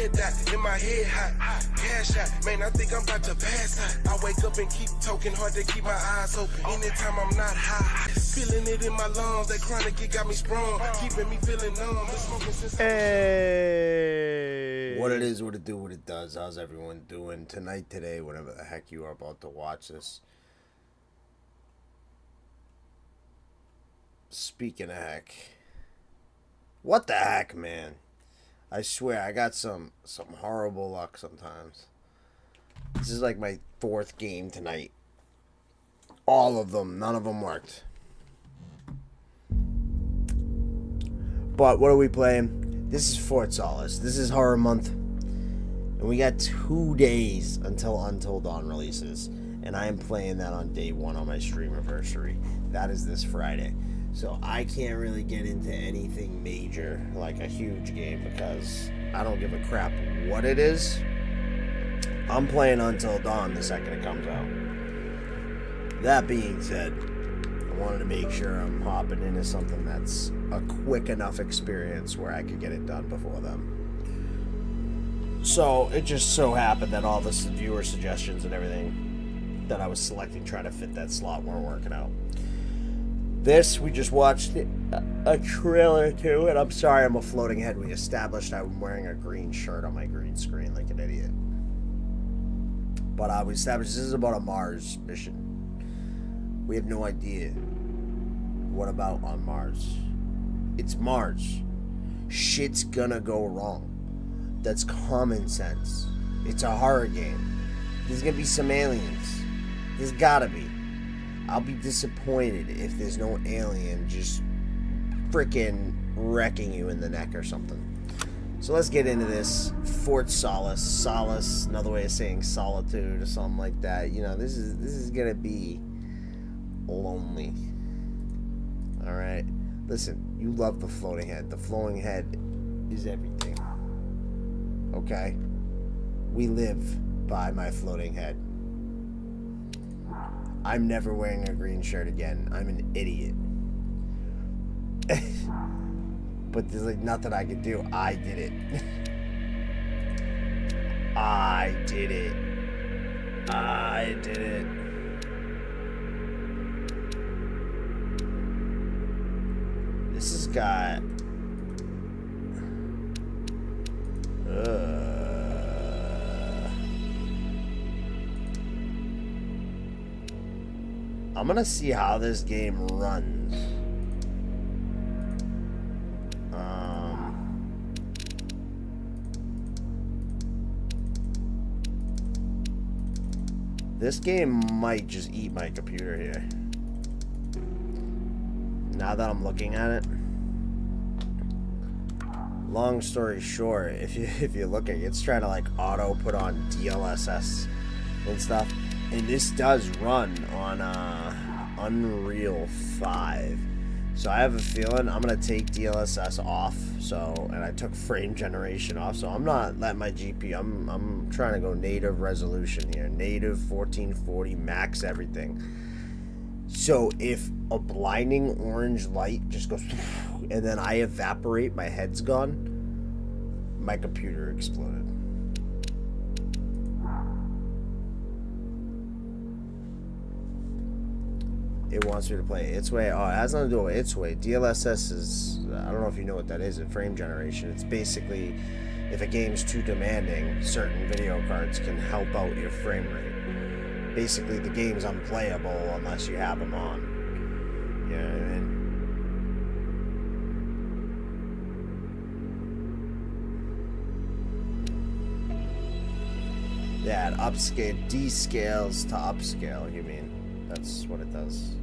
head that in my head hot. Cash out, man, I think I'm about to pass out. I wake up and keep talking hard to keep my eyes open. Anytime I'm not high, feeling it in my lungs. That chronic it got me sprung, keeping me feeling numb. Been smoking since Hey. What it is, what it do, what it does. How's everyone doing tonight, today, whatever the heck you are about to watch this? Speaking of heck, what the heck, man? I swear, I got some horrible luck sometimes. This is like my fourth game tonight. All of them, none of them worked. But what are we playing? This is Fort Solis. This is Horror Month. And we got 2 days until Until Dawn releases. And I am playing that on day 1 on my stream anniversary. That is this Friday. So I can't really get into anything major, like a huge game, because I don't give a crap what it is. I'm playing Until Dawn the second it comes out. That being said, I wanted to make sure I'm hopping into something that's a quick enough experience where I could get it done before them. So it just so happened that all the viewer suggestions and everything that I was selecting trying to fit that slot weren't working out. This, we just watched a trailer to, and I'm sorry I'm a floating head. We established I'm wearing a green shirt on my green screen like an idiot. But we established this is about a Mars mission. We have no idea what about on Mars. It's Mars. Shit's gonna go wrong. That's common sense. It's a horror game. There's gonna be some aliens. There's gotta be. I'll be disappointed if there's no alien just freaking wrecking you in the neck or something. So let's get into this. Fort Solis. Solace, another way of saying solitude or something like that. You know, this is gonna be lonely. Alright. Listen, you love the floating head. The floating head is everything. Okay? We live by my floating head. I'm never wearing a green shirt again. I'm an idiot. But there's like nothing I can do. I did it. I did it. I did it. This has got... I'm gonna see how this game runs. This game might just eat my computer here. Now that I'm looking at it. Long story short, if you look at it, it's trying to like auto put on DLSS and stuff. And this does run on Unreal 5. So I have a feeling I'm going to take DLSS off. And I took frame generation off. So I'm not letting my GPU, I'm trying to go native resolution here. Native 1440, max everything. So if a blinding orange light just goes, and then I evaporate, my head's gone, my computer exploded. It wants me to play its way. Oh, it has nothing to do with its way. DLSS is, I don't know if you know what that is in frame generation. It's basically, if a game's too demanding, certain video cards can help out your frame rate. Basically, the game's unplayable unless you have them on. You know what I mean? Yeah, it upscale, descales to upscale, you mean. That's what it does.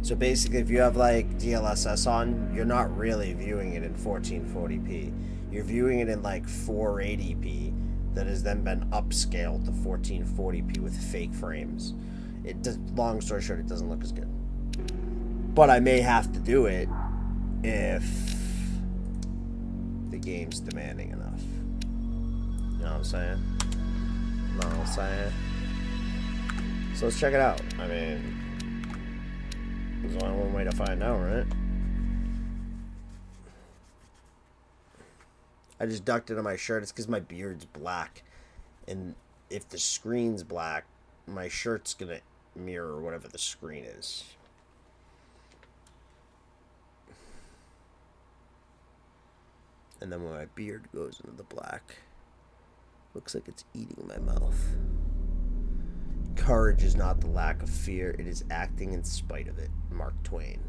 So basically, if you have like DLSS on, you're not really viewing it in 1440p. You're viewing it in like 480p that has then been upscaled to 1440p with fake frames. It does, long story short, it doesn't look as good. But I may have to do it if the game's demanding enough. You know what I'm saying? You know what I'm saying? So let's check it out. I mean, there's only one way to find out, right? I just ducked into my shirt. It's because my beard's black. And if the screen's black, my shirt's going to mirror whatever the screen is. And then when my beard goes into the black, looks like it's eating my mouth. Courage is not the lack of fear, it is acting in spite of it. Mark Twain.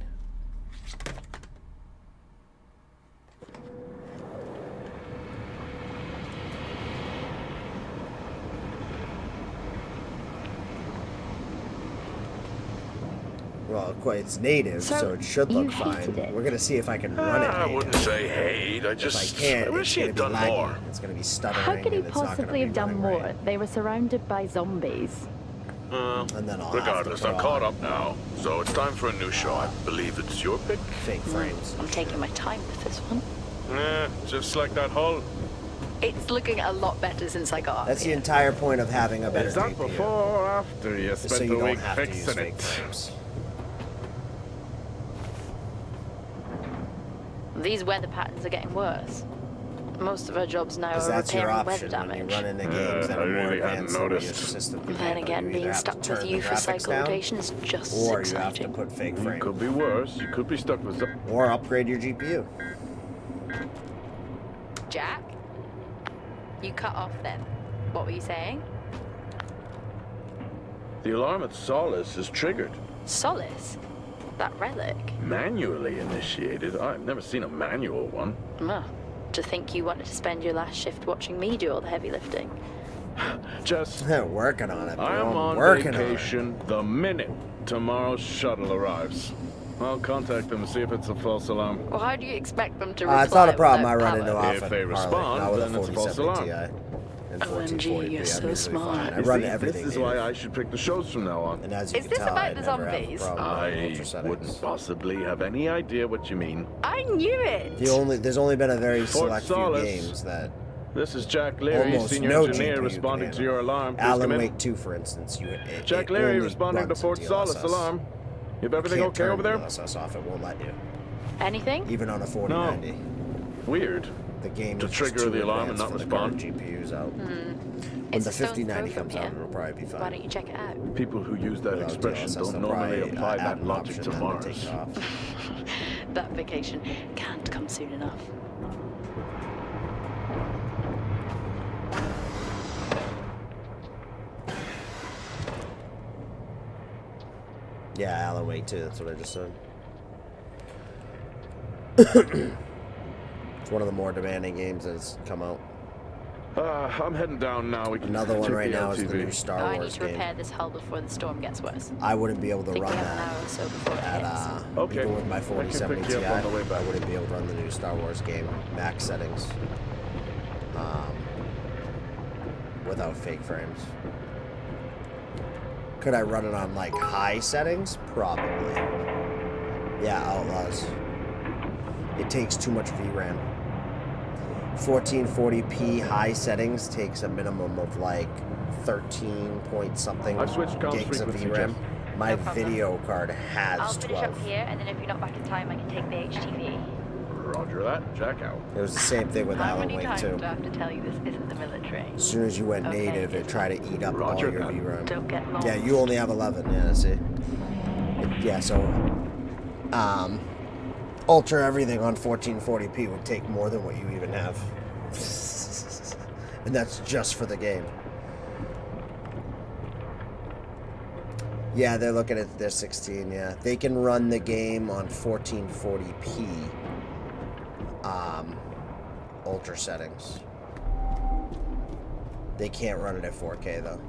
Well, it's native, so it should look fine. We're gonna see if I can run it. I wouldn't say hate. I wish he had done more. It's gonna be stuttering. How could he possibly have done more? Right. They were surrounded by zombies. And then regardless, I'm caught up now, so it's time for a new show. I believe it's your pick. Fake frames. I'm taking my time with this one. Just like that hull. It's looking a lot better since I got up. That's the entire point of having a better GPU. Is that before or after you spent a week fixing it? Frames. These weather patterns are getting worse. Most of our jobs now are that's your repairing option weather damage. when you run into games that are more advanced than your system can Then handle. again, being stuck with you for cycle rotation is just as or exciting. you have to put fake frames. It could be worse. You could be stuck with some... Or upgrade your GPU. Jack? You cut off then. What were you saying? The alarm at Solis is triggered. Solis? That relic? Manually initiated? I've never seen a manual one. To think you wanted to spend your last shift watching me do all the heavy lifting. Just... working on it, bro. I'm on vacation the minute tomorrow's shuttle arrives. I'll contact them and see if it's a false alarm. Well, how do you expect them to reply? It's not a problem I run into often. If they respond, then it's a false alarm. OMG, you're so smart. I run everything. This is why I should pick the shows from now on. And as you is can this tell, about the zombies? I wouldn't possibly have any idea what you mean. I knew it! There's only been a very select few Solis. games that... This is Jack Leary, almost senior no engineer, GPU responding to your alarm. Please Alan come in. Wake 2, for instance. Jack Leary responding to Fort Solis alarm. You have everything okay over there? DLSS off, it won't let you. Anything? Even on a 4090. No. Weird. The game To is trigger just too the alarm and advanced not for the current respond? GPU's out. When It's the a stone's 5090 throw comes from out, here. it'll probably be fine. Why don't you check it out? People who use that Without expression DLSS, don't they'll normally probably, apply add that an logic option to and then take Mars. it off. That vacation can't come soon enough. Yeah, Alan Wake 2, that's what I just said. It's one of the more demanding games that's come out. I'm heading down now. We can Another one check right the now is the LTV. new Star I need Wars to game. repair this hull before the storm gets worse. I wouldn't be able to I think run we have an that hour or so before it at, hits. Okay. even with my I can 4070 pick you Ti. up on the way back. I wouldn't be able to run the new Star Wars game max settings without fake frames. Could I run it on like high settings? Probably. Yeah, Outlaws. It takes too much VRAM. 1440p high settings takes a minimum of like 13 point something I switched comms gigs of frequency, VRAM. Jeff. My No problem. video card has I'll finish 12. up here, and then if you're not back in time, I can take the HTV. Roger that. Jack out. It was the same thing with How Alan many Wake times 2. do I have to tell you this isn't the military? As soon as you went Okay, native, it tried to eat up all Roger your that. VRAM. Don't get lost. Yeah, you only have 11. Yeah, see. Yeah, so ultra everything on 1440p would take more than what you even have. And that's just for the game. Yeah, they're looking at their 16, yeah. They can run the game on 1440p ultra settings. They can't run it at 4K though.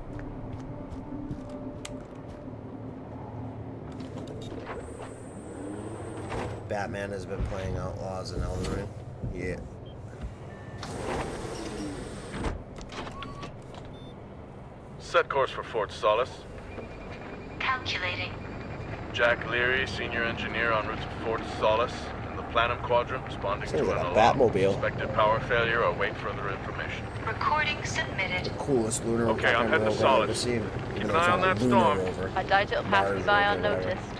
Batman has been playing Outlaws in Elden Ring. Yeah. Set course for Fort Solis. Calculating. Jack Leary, senior engineer en route to Fort Solis in the Planum Quadrant, responding Sounds to like an a alarm. Batmobile. Suspected power failure. Await further information. Recording submitted. Coolest lunar Okay, I'm fucking heading to rover I've ever Solis. seen. Keep Even an though it's eye not on a that lunar storm. rover. I doubt it'll pass me Mars by rover, whatever. unnoticed.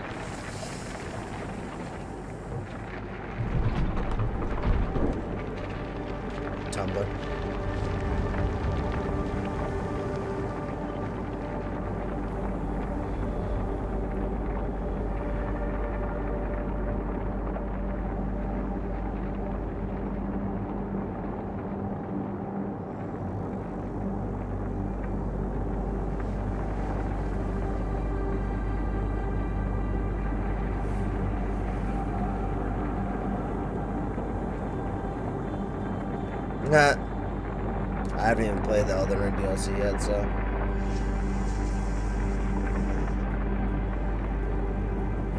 I haven't even played the Elden Ring DLC yet, so.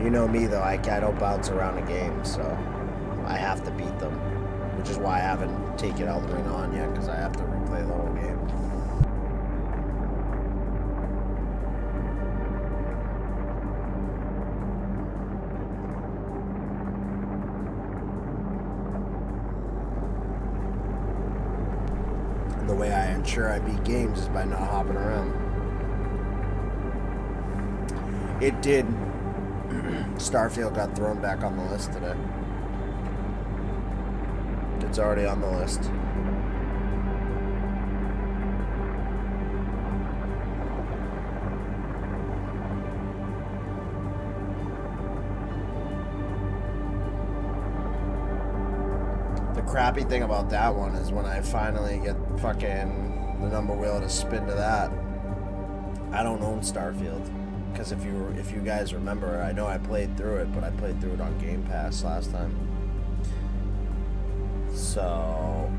You know me, though. I don't bounce around a game, so I have to beat them. Which is why I haven't taken Elden Ring on yet, because I have to replay the whole game. And the way I ensure I beat games is by not hopping around. It did. Starfield got thrown back on the list today. It's already on the list. The crappy thing about that one is when I finally get fucking the number wheel to spin to that, I don't own Starfield. Because if you guys remember, I know I played through it, but I played through it on Game Pass last time. So,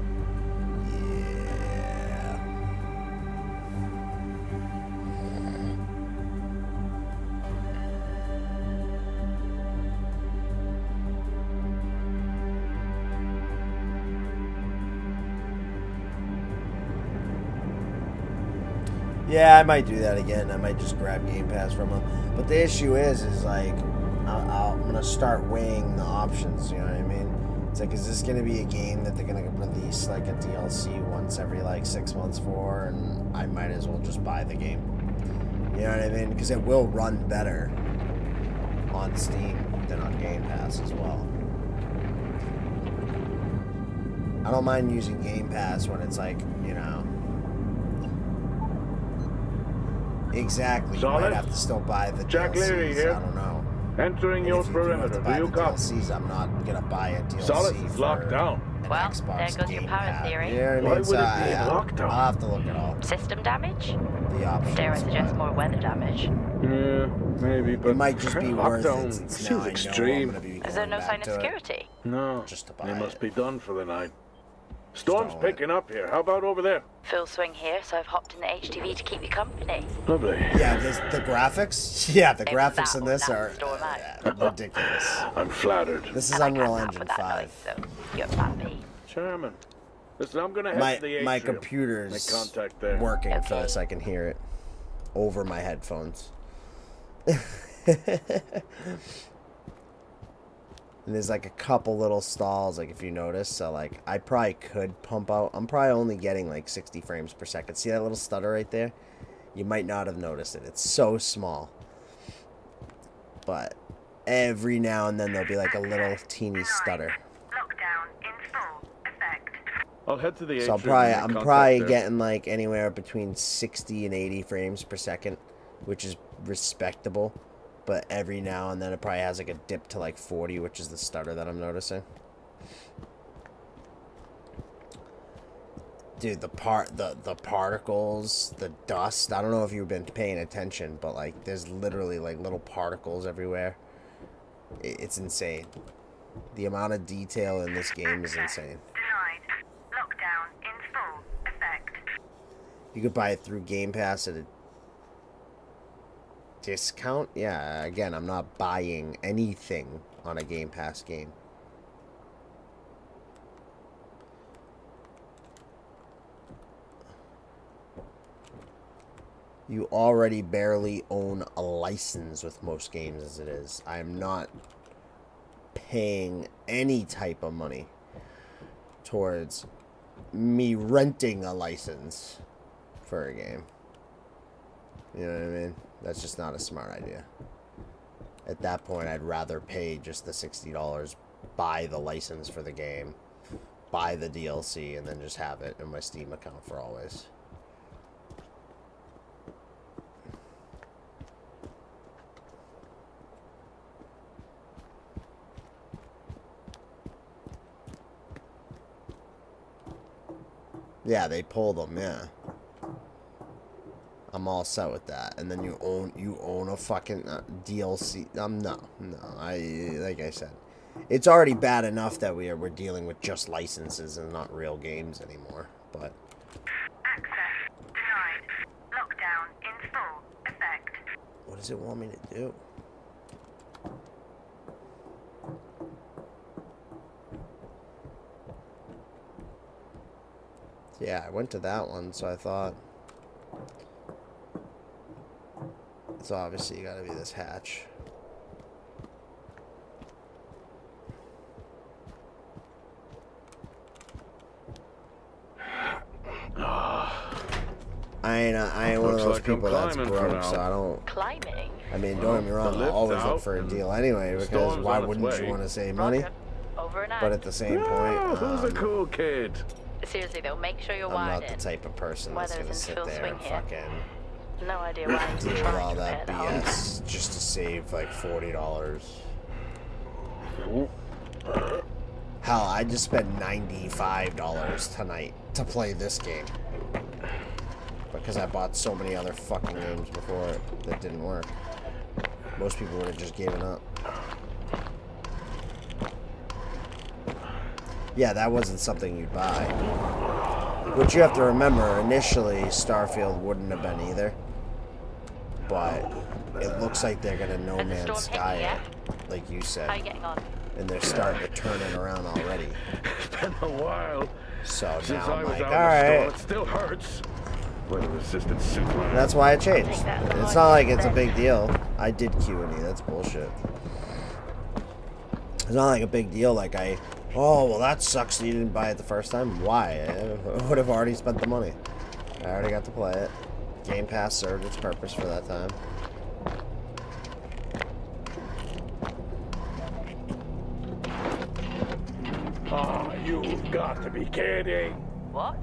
yeah. Yeah, I might do that again. I might just grab Game Pass from them. But the issue is like, I'm going to start weighing the options, you know what I mean? It's like, is this going to be a game that they're going to release like a DLC once every like 6 months for? And I might as well just buy the game. You know what I mean? Because it will run better on Steam than on Game Pass as well. I don't mind using Game Pass when it's like, you know... Exactly. Solis? You might have to still buy the Jack DLCs. Leary here. I don't know. Entering And your if you do have perimeter. to Do buy you the copy? DLCs, I'm not gonna buy a DLC. Solis is locked for down. an Well, Xbox there goes your Game power Pass. theory. You know what I mean? Why would So it be I'll locked have to look at all System damage? the options. Dare I suggest more weather damage? Yeah, maybe, but It might just be worth lockdown it since now seems I know extreme. I'm gonna be Is there going no back sign of to it. security? No, Just to buy they must it. be done for the night. Storm's Just picking up here. How about over there? Full swing here, so I've hopped in the HTV to keep you company. Lovely. Yeah, the graphics. Yeah, the If graphics that in will this not are storm out. ridiculous. I'm flattered. This is And I can't Unreal laugh Engine with that 5. noise, so you're happy. Chairman, listen, I'm gonna head My to the my atrium. computer's Make contact there. working for Okay. this. I can hear it over my headphones. And there's like a couple little stalls, like if you notice. So like I probably could pump out. I'm probably only getting like 60 frames per second. See that little stutter right there? You might not have noticed it. It's so small. But every now and then there'll be like a little teeny stutter. Lockdown in full effect. I'll head to the So atrium. I'm and make probably contact there. getting like anywhere between 60 and 80 frames per second, which is respectable. But every now and then it probably has like a dip to like 40, which is the stutter that I'm noticing. Dude, the particles, the dust. I don't know if you've been paying attention, but like there's literally like little particles everywhere. It's insane. The amount of detail in this game is insane. Denied. Lockdown in full effect. You could buy it through Game Pass at a discount. Yeah, again, I'm not buying anything on a Game Pass game. You already barely own a license with most games as it is. I am not paying any type of money towards me renting a license for a game. You know what I mean? That's just not a smart idea. At that point, I'd rather pay just the $60, buy the license for the game, buy the DLC, and then just have it in my Steam account for always. Yeah, they pulled them, yeah. I'm all set with that. And then you own a fucking DLC. No. Like I said, It's already bad enough that we're dealing with just licenses and not real games anymore. But Access denied. Lockdown in full effect. what does it want me to do? Yeah, I went to that one, so I thought it's obviously got to be this hatch. I ain't one of Looks those like I'm people that's climbing for broke, now. so I don't. Climbing? I mean, don't get me wrong, the I'll lift's always look out for a and deal anyway, the because storm's why on its wouldn't you way. want to save money? Roger. Over and out. But at the same point, Oh, who's a cool kid? Seriously though, make sure you're I'm wired not the in. type of person that's Weather's gonna in sit full there swing and here. fucking No idea why I'm deal with trying all to that repair the house. BS just to save like $40. Hell, I just spent $95 tonight to play this game. Because I bought so many other fucking games before it that didn't work. Most people would have just given up. Yeah, that wasn't something you'd buy. Which you have to remember, initially, Starfield wouldn't have been either. But it looks like they're gonna No Has the Man's storm hit Sky you yet? it, like you How are you said. getting on? And they're starting to turn it around already. It's been a while. So Since now I I'm was like, out in the storm, alright. it still hurts. Weather-resistant Superman. That's why I changed. Take that as It's a not like it's a then. big deal. I did Q&E. That's bullshit. It's not like a big deal. Like oh, well, that sucks that you didn't buy it the first time. Why? I would have already spent the money. I already got to play it. Game Pass served its purpose for that time. Oh, you've got to be kidding. What?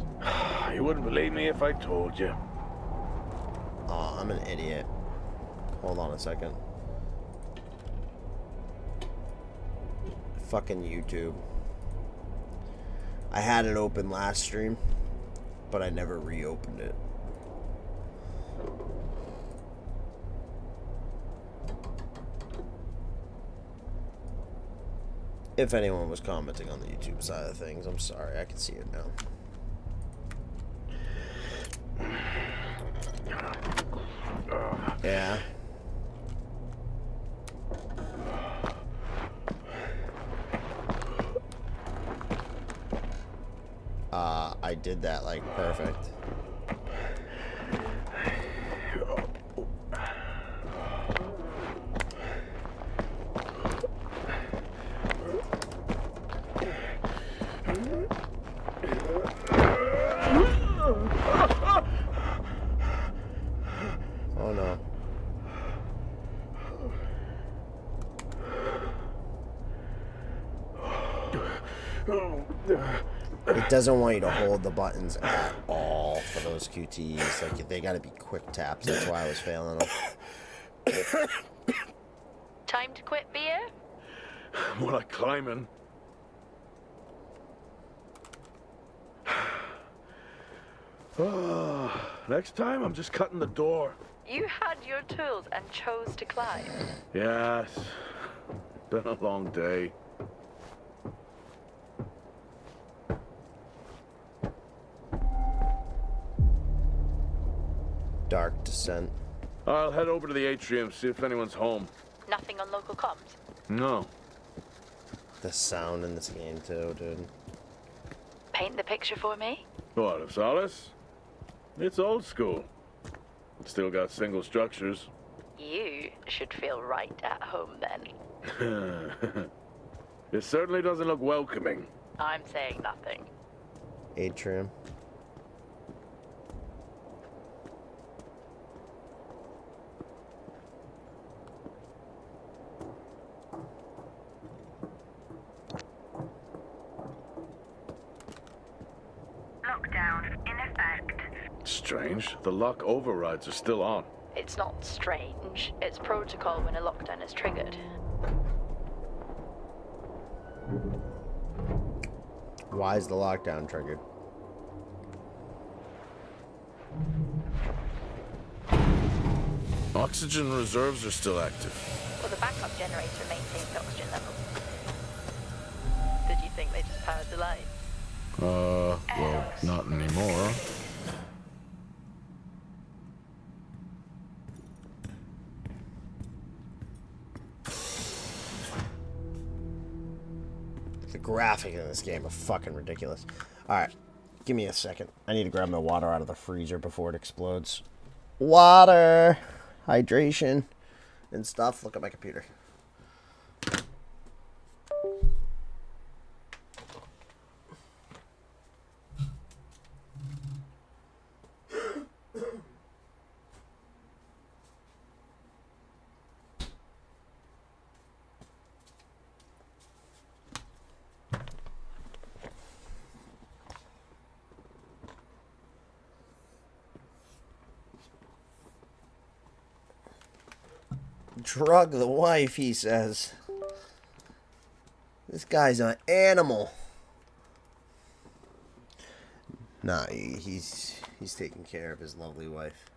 You wouldn't believe me if I told you. Oh, I'm an idiot. Hold on a second. Fucking YouTube. I had it open last stream, but I never reopened it. If anyone was commenting on the YouTube side of things, I'm sorry. I can see it now. Yeah. I did that like perfect. Oh no. It doesn't want you to hold the buttons at all for those QTEs. Like, they gotta be quick taps. That's why I was failing them. Time to quit beer? More like climbing. Next time, I'm just cutting the door. You had your tools and chose to climb. Yes. Been a long day. Dark Descent. I'll head over to the atrium, see if anyone's home. Nothing on local comms. No. The sound in this game, too, dude. Paint the picture for me? What, of Solis? It's old school. It's still got single structures. You should feel right at home then. It certainly doesn't look welcoming. I'm saying nothing. Atrium. Lockdown in effect. Strange. The lock overrides are still on. It's not strange. It's protocol when a lockdown is triggered. Why is the lockdown triggered? Oxygen reserves are still active. Well, the backup generator maintains oxygen levels. power to life. Well, not anymore. The graphic in this game are fucking ridiculous. Alright, give me a second. I need to grab my water out of the freezer before it explodes. Water! Hydration and stuff. Look at my computer. Drug the wife, he says. This guy's an animal. Nah, he's taking care of his lovely wife.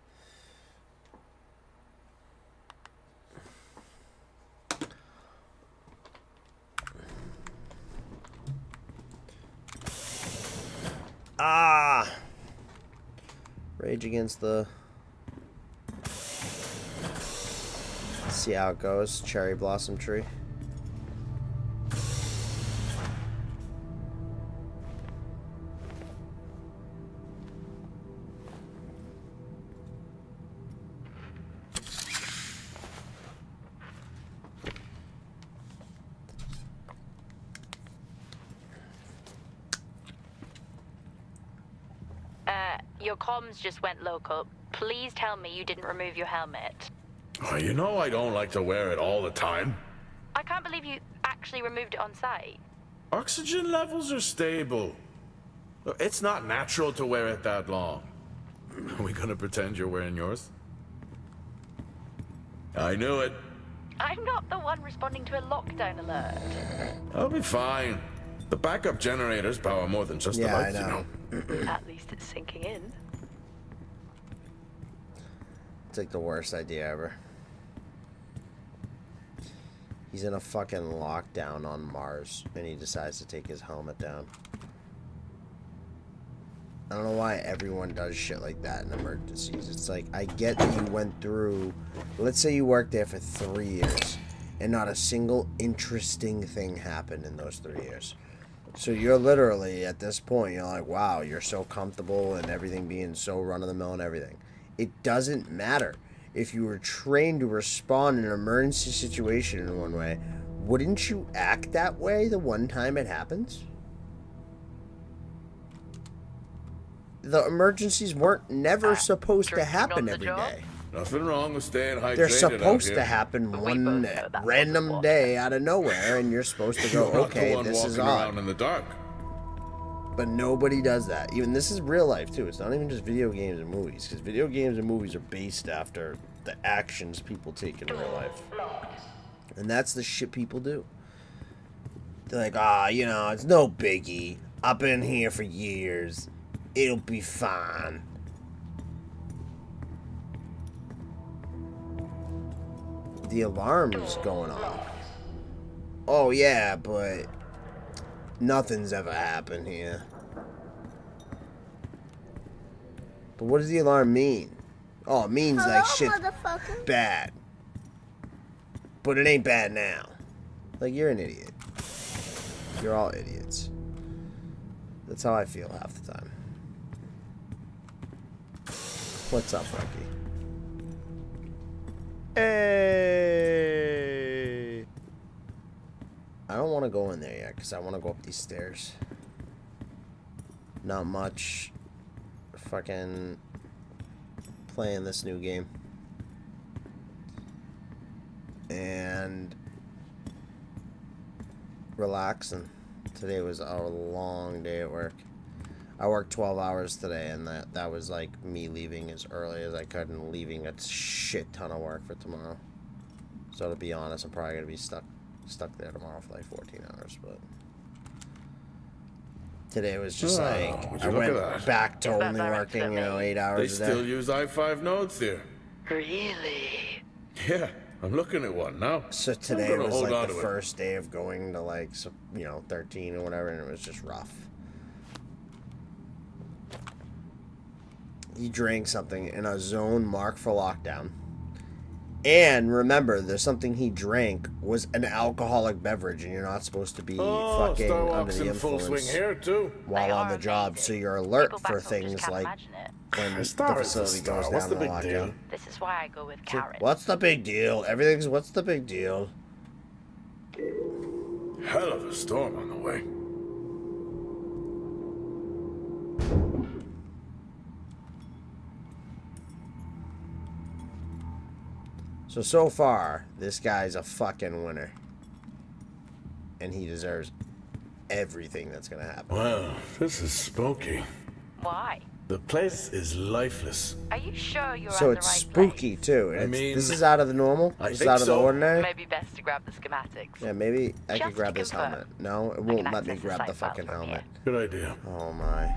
Ah! Rage Against the... See how it goes. Cherry blossom tree. Your comms just went local. Please tell me you didn't remove your helmet. Oh, you know I don't like to wear it all the time. I can't believe you actually removed it on site. Oxygen levels are stable. It's not natural to wear it that long. Are we gonna pretend you're wearing yours? I knew it. I'm not the one responding to a lockdown alert. I'll be fine. The backup generators power more than just the Yeah, I lights, know. At least it's sinking in. It's like the worst idea ever. He's in a fucking lockdown on Mars, and he decides to take his helmet down. I don't know why everyone does shit like that in emergencies. It's like, I get that you went through... Let's say you worked there for 3 years, and not a single interesting thing happened in those 3 years. So you're literally, at this point, you're like, wow, you're so comfortable and everything being so run-of-the-mill and everything. It doesn't matter. If you were trained to respond in an emergency situation in one way, wouldn't you act that way the one time it happens? The emergencies weren't never supposed to happen every day. Nothing wrong with staying hydrated. They're supposed out to here. happen We one both know that random wasn't day out of nowhere, and you're supposed to go, You're not the okay, one this is walking around odd. in the dark. But nobody does that. Even this is real life too. It's not even just video games and movies, because video games and movies are based after the actions people take in real life, and that's the shit people do. They're like, ah, you know, it's no biggie. I've been here for years. It'll be fine. The alarm's going off. Oh yeah, but nothing's ever happened here. But what does the alarm mean? Oh, it means like shit's bad. But it ain't bad now. Like, you're an idiot. You're all idiots. That's how I feel half the time. What's up, Lucky? Hey! I don't want to go in there yet, because I want to go up these stairs. Not much. Fucking playing this new game. And relaxing. Today was a long day at work. I worked 12 hours today, and that was like me leaving as early as I could and leaving a shit ton of work for tomorrow. So to be honest, I'm probably gonna be stuck there tomorrow for like 14 hours, but today was just like would I you look went at that? back to Is that only direct working, for me? 8 They hours a day. still use i5 nodes here. Really? Yeah, I'm looking at one now. So I'm today gonna was hold like on the to it. first day of going to like, 13 or whatever, and it was just rough. He drank something in a zone marked for lockdown. And remember, there's something he drank was an alcoholic beverage, and you're not supposed to be fucking under Starwalk's the in full swing influence here too. while They on are the job, amazing. so you're alert People for back home just things can't like imagine it. when A the star is a facility star. goes What's down the in big lockdown. deal? This is why I go with Karen. What's the big deal? Everything's what's the big deal? Hell of a storm on the way. So far, this guy's a fucking winner. And he deserves everything that's gonna happen. Well, this is spooky. Why? The place is lifeless. Are you sure you're So at the it's right spooky place? too. I mean, this is out of the normal? I This is think out of the so. ordinary? Maybe best to grab the schematics. Yeah, maybe I Just could grab to this confirm. helmet. No, it I won't can let me access the grab the site files fucking from helmet. Good idea. Oh my.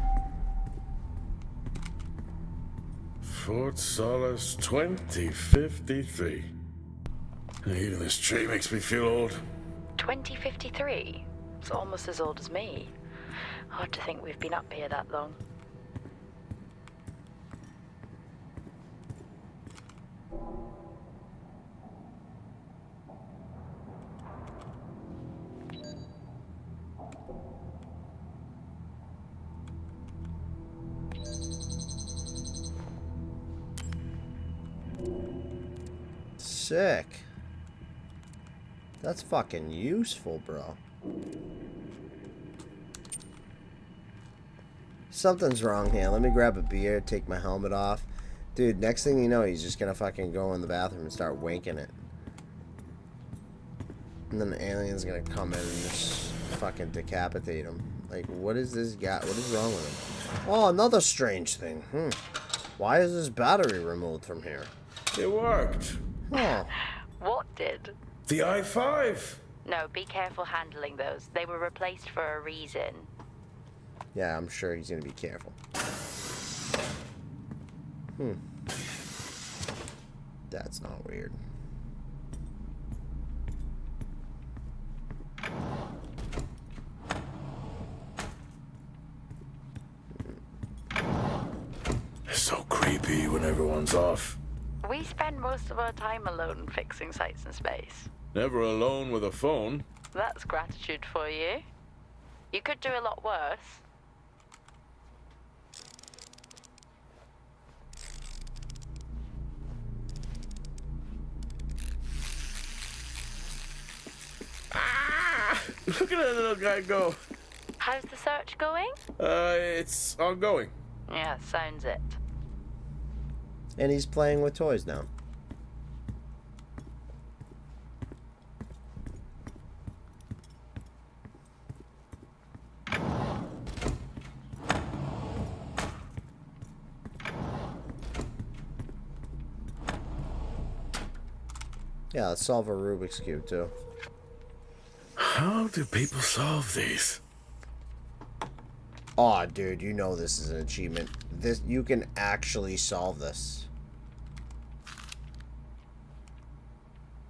Fort Solis 2053. Even this tree makes me feel old. 2053? It's almost as old as me. Hard to think we've been up here that long. Sick. That's fucking useful, bro. Something's wrong here. Let me grab a beer, take my helmet off. Dude, next thing you know, he's just gonna fucking go in the bathroom and start wanking it. And then the alien's gonna come in and just fucking decapitate him. Like, what is this guy? What is wrong with him? Oh, another strange thing. Why is this battery removed from here? It worked. Oh. What did? The i5. No, be careful handling those. They were replaced for a reason. Yeah, I'm sure he's gonna be careful. That's not weird. It's so creepy when everyone's off. We spend most of our time alone fixing sites in space. Never alone with a phone. That's gratitude for you. You could do a lot worse. Look at that little guy go. How's the search going? It's ongoing. Yeah, sounds it. And he's playing with toys now. Yeah, let's solve a Rubik's Cube too. How do people solve these? Aw, dude, you know this is an achievement. This you can actually solve this.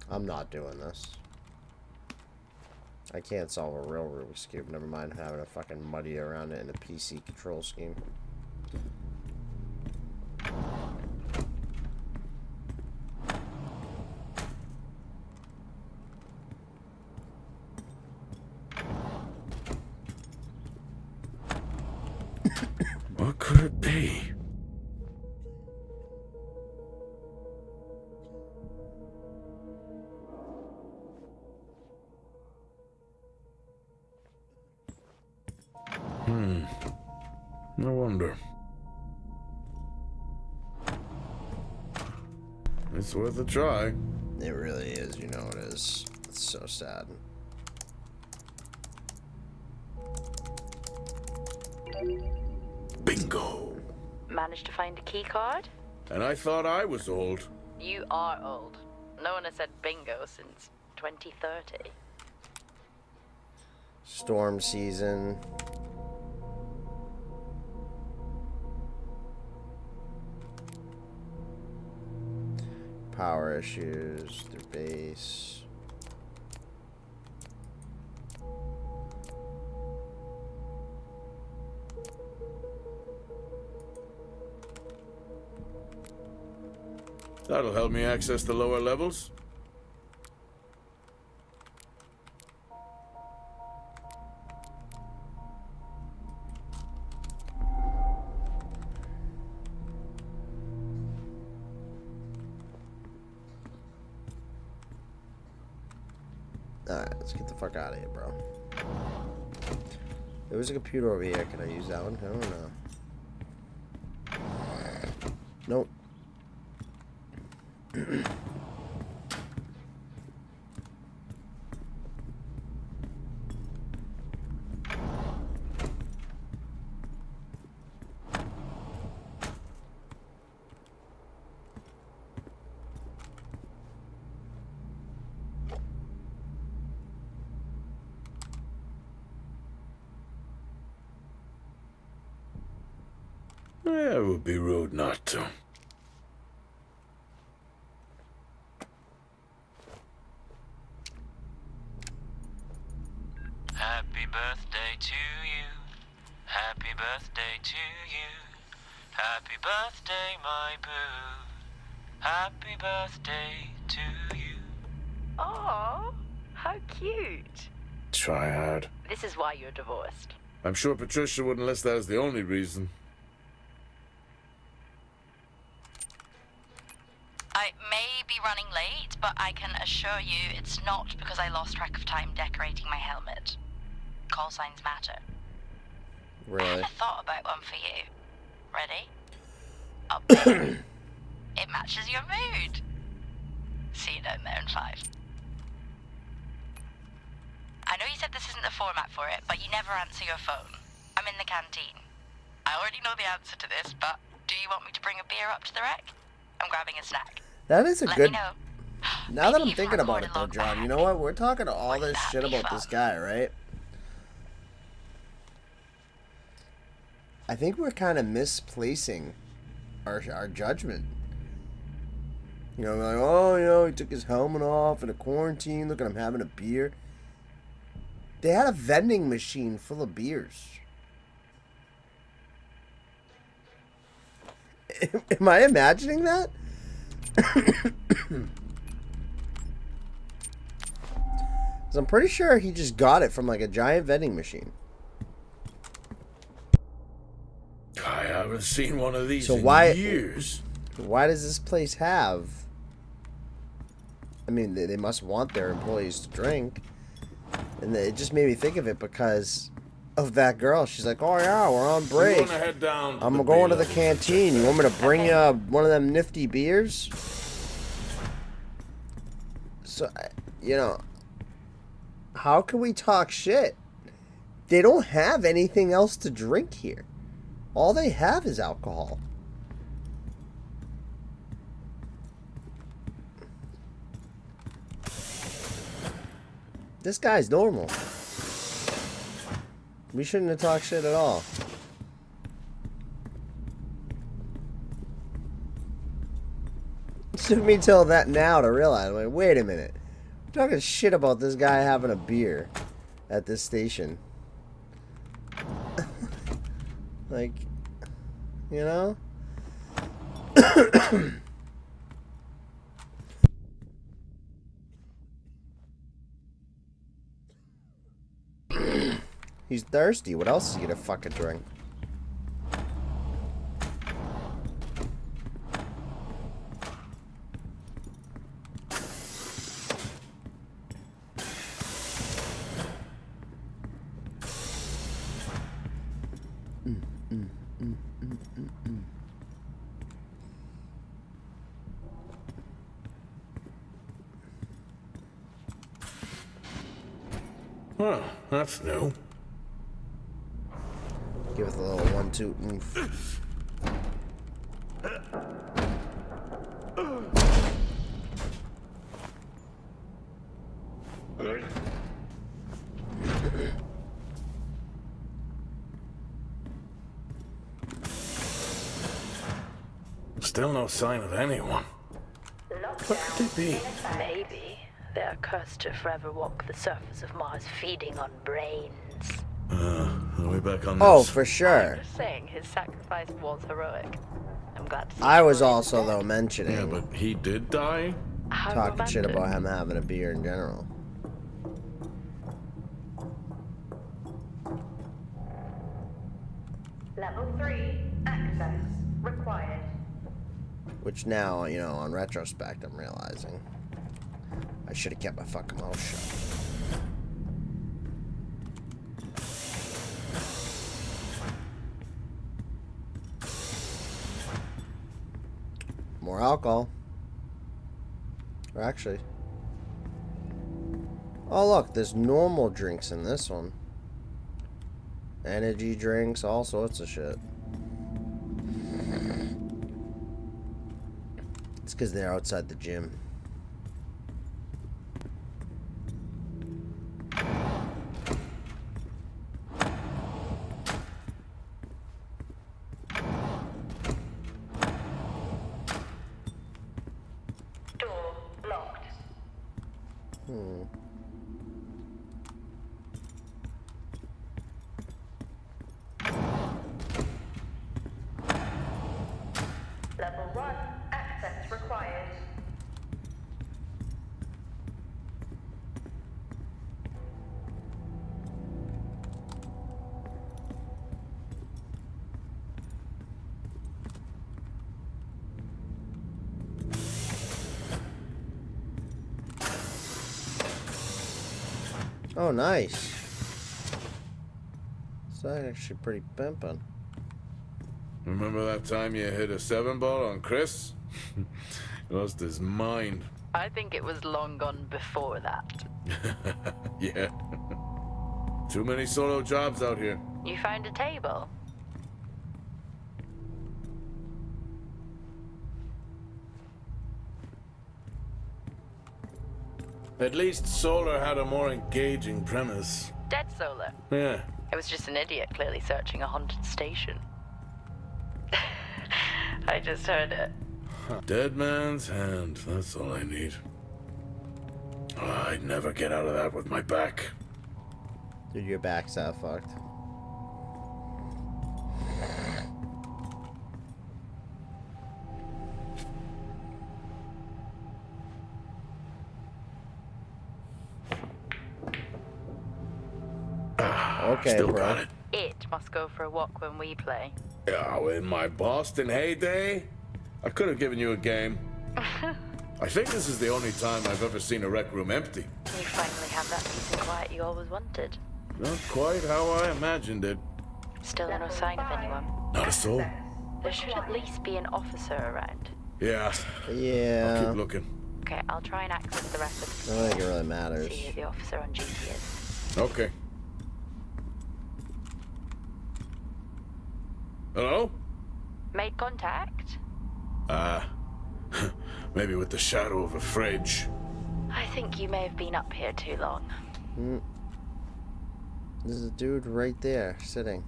I'm not doing this. I can't solve a real Rubik's Cube. Never mind having to fucking muddy around it in a PC control scheme. What could it be? No wonder. It's worth a try. It really is, you know it is. It's so sad. Bingo. Managed to find a key card? And I thought I was old. You are old. No one has said bingo since 2030. Storm season. power issues, their base. That'll help me access the lower levels. Alright, let's get the fuck out of here, bro. There was a computer over here. Can I use that one? I don't know. Nope. It would be rude not to. Happy birthday to you. Happy birthday to you. Happy birthday, my boo. Happy birthday to you. Oh, how cute. Try hard. This is why you're divorced. I'm sure Patricia wouldn't list that as the only reason. I may be running late, but I can assure you it's not because I lost track of time decorating my helmet. Call signs matter. I Really? had a thought about one for you. Ready? Up there. It matches your mood. See you down there in 5. I know you said this isn't the format for it, but you never answer your phone. I'm in the canteen. I already know the answer to this, but do you want me to bring a beer up to the wreck? I'm grabbing a snack. That is a Let good... me know. Now that Maybe I'm you've thinking got about more it to though, look John, back. you know what? We're talking all Wouldn't this that shit be about this fun? guy, right? I think we're kind of misplacing our judgment. You know, like, oh, you know, he took his helmet off in a quarantine. Look at him having a beer. They had a vending machine full of beers. Am I imagining that? 'Cause I'm pretty sure he just got it from like a giant vending machine. I haven't seen one of these So in why- years. Why does this place have... I mean, they must want their employees to drink. And it just made me think of it because of that girl. She's like, oh yeah, we're on I'm break. gonna head down. I'm going to the canteen. You want me to bring you one of them nifty beers? So, you know, how can we talk shit? They don't have anything else to drink here. All they have is alcohol. This guy's normal. We shouldn't have talked shit at all. It took me till that now to realize, like, wait a minute. We're talking shit about this guy having a beer at this station. Like, you know? He's thirsty. What else is he gonna fucking drink? Huh, that's new. Give it a little 1-2 oomph. Still no sign of anyone. Lockdown What could it be? Maybe they're cursed to forever walk the surface of Mars feeding on brains. Are we back on Oh, this? for sure. I'm just saying, his sacrifice was heroic. I'm glad to see I was Solis also, dead. though, mentioning, Yeah, but he did die? How talking shit romantic. about him having a beer in general. Level 3, access required. Which now, you know, on retrospect, I'm realizing I should have kept my fucking mouth shut. More alcohol. Or actually... Oh, look, there's normal drinks in this one. Energy drinks, all sorts of shit. It's because they're outside the gym. Door locked. Level 1, access required. Oh, nice. So that's actually pretty pimpin'. Remember that time you hit a 7-ball on Chris? He lost his mind. I think it was long gone before that. Yeah. Too many solo jobs out here. You found a table? At least Solar had a more engaging premise. Dead Solar. Yeah. It was just an idiot clearly searching a haunted station. I just heard it. Dead man's hand, that's all I need. Oh, I'd never get out of that with my back. Dude, your back's that fucked. Okay, Still bro. got it. It must go for a walk when we play. Oh, in my Boston heyday, I could have given you a game. I think this is the only time I've ever seen a rec room empty. You finally have that peace and quiet you always wanted. Not quite how I imagined it. Still no sign of anyone. Not a soul. There should at least be an officer around. Yeah, Yeah. I'll keep looking. Okay, I'll try and access the rest of I the don't think it really see matters. who the officer on duty is. Okay. Hello? Made contact? Maybe with the shadow of a fridge. I think you may have been up here too long. There's a dude right there, sitting.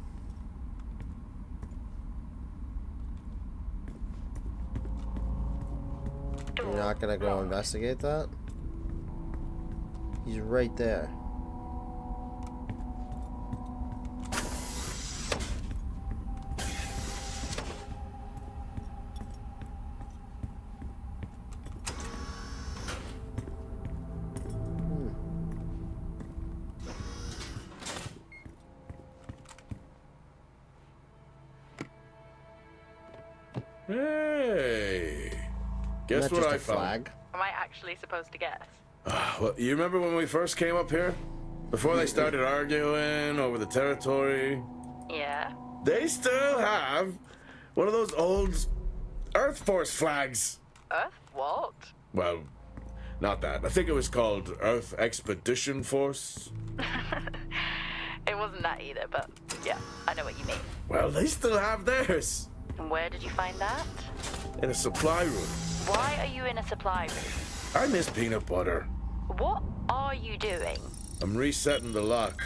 You're not gonna go investigate that? He's right there. Hey. Guess Not what just I a found? flag. Am I actually supposed to guess? Well, you remember when we first came up here? Before they started arguing over the territory? Yeah. They still have one of those old Earth Force flags. Earth what? Well, not that. I think it was called Earth Expedition Force. It wasn't that either, but yeah, I know what you mean. Well, they still have theirs. And where did you find that? In a supply room. Why are you in a supply room? I miss peanut butter. What are you doing? I'm resetting the lock.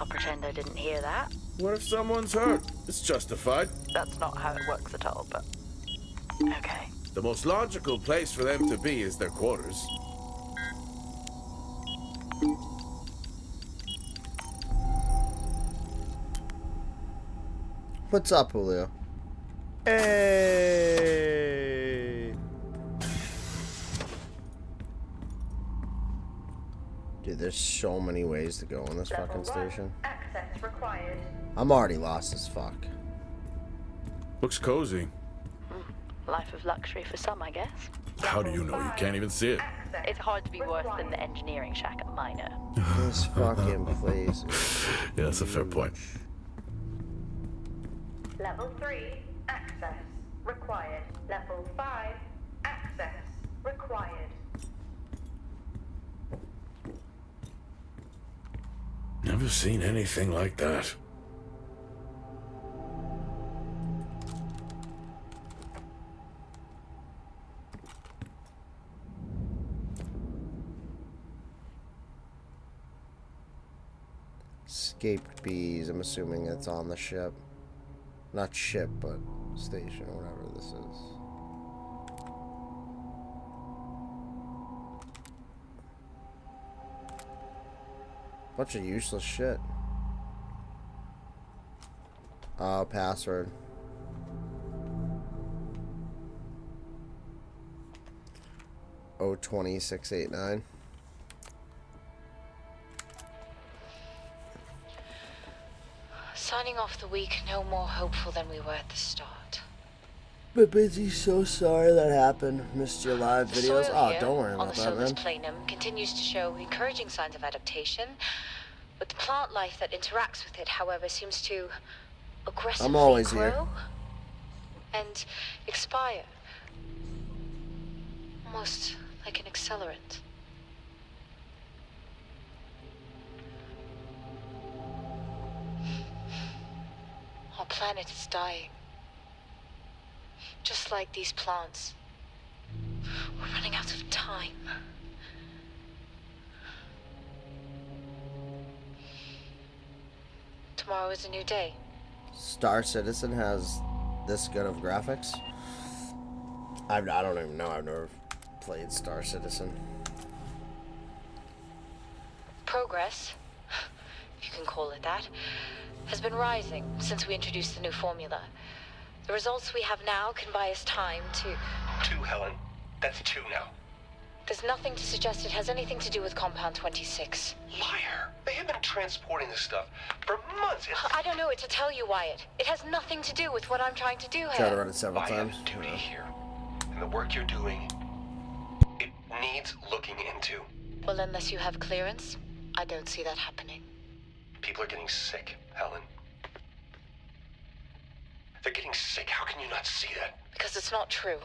I'll pretend I didn't hear that. What if someone's hurt? It's justified. That's not how it works at all, but... Okay. The most logical place for them to be is their quarters. What's up, Julio? Hey! Dude, there's so many ways to go on this fucking station. Access required. I'm already lost as fuck. Looks cozy. Life of luxury for some, I guess. How do you know? You can't even see it. It's hard to be worse than the engineering shack at Minor. This fucking place. Yeah, that's a fair point. Level 3, access required. Level 5, access required. Never seen anything like that. Escaped bees. I'm assuming it's on the ship. Not ship, but station, or whatever this is. Bunch of useless shit. Password. O20689. Signing off the week no more hopeful than we were at the start. But Busy, so sorry that happened. Missed your live The videos. soil Oh, here, don't worry on about the that, Solis man. planum continues to show encouraging signs of adaptation, but the plant life that interacts with it, however, seems to aggressively I'm always grow here. and expire. Almost like an accelerant. Our planet is dying. Just like these plants. We're running out of time. Tomorrow is a new day. Star Citizen has this good of graphics? I don't even know. I've never played Star Citizen. Progress, if you can call it that, has been rising since we introduced the new formula. The results we have now can buy us time to... 2, Helen. That's 2 now. There's nothing to suggest it has anything to do with Compound 26. Liar. They have been transporting this stuff for months. I don't know what to tell you, Wyatt. It has nothing to do with what I'm trying to do here. Tried to run it several I times. have duty here. And the work you're doing, it needs looking into. Well, unless you have clearance, I don't see that happening. People are getting sick, Helen. They're getting sick. How can you not see that? Because it's not true.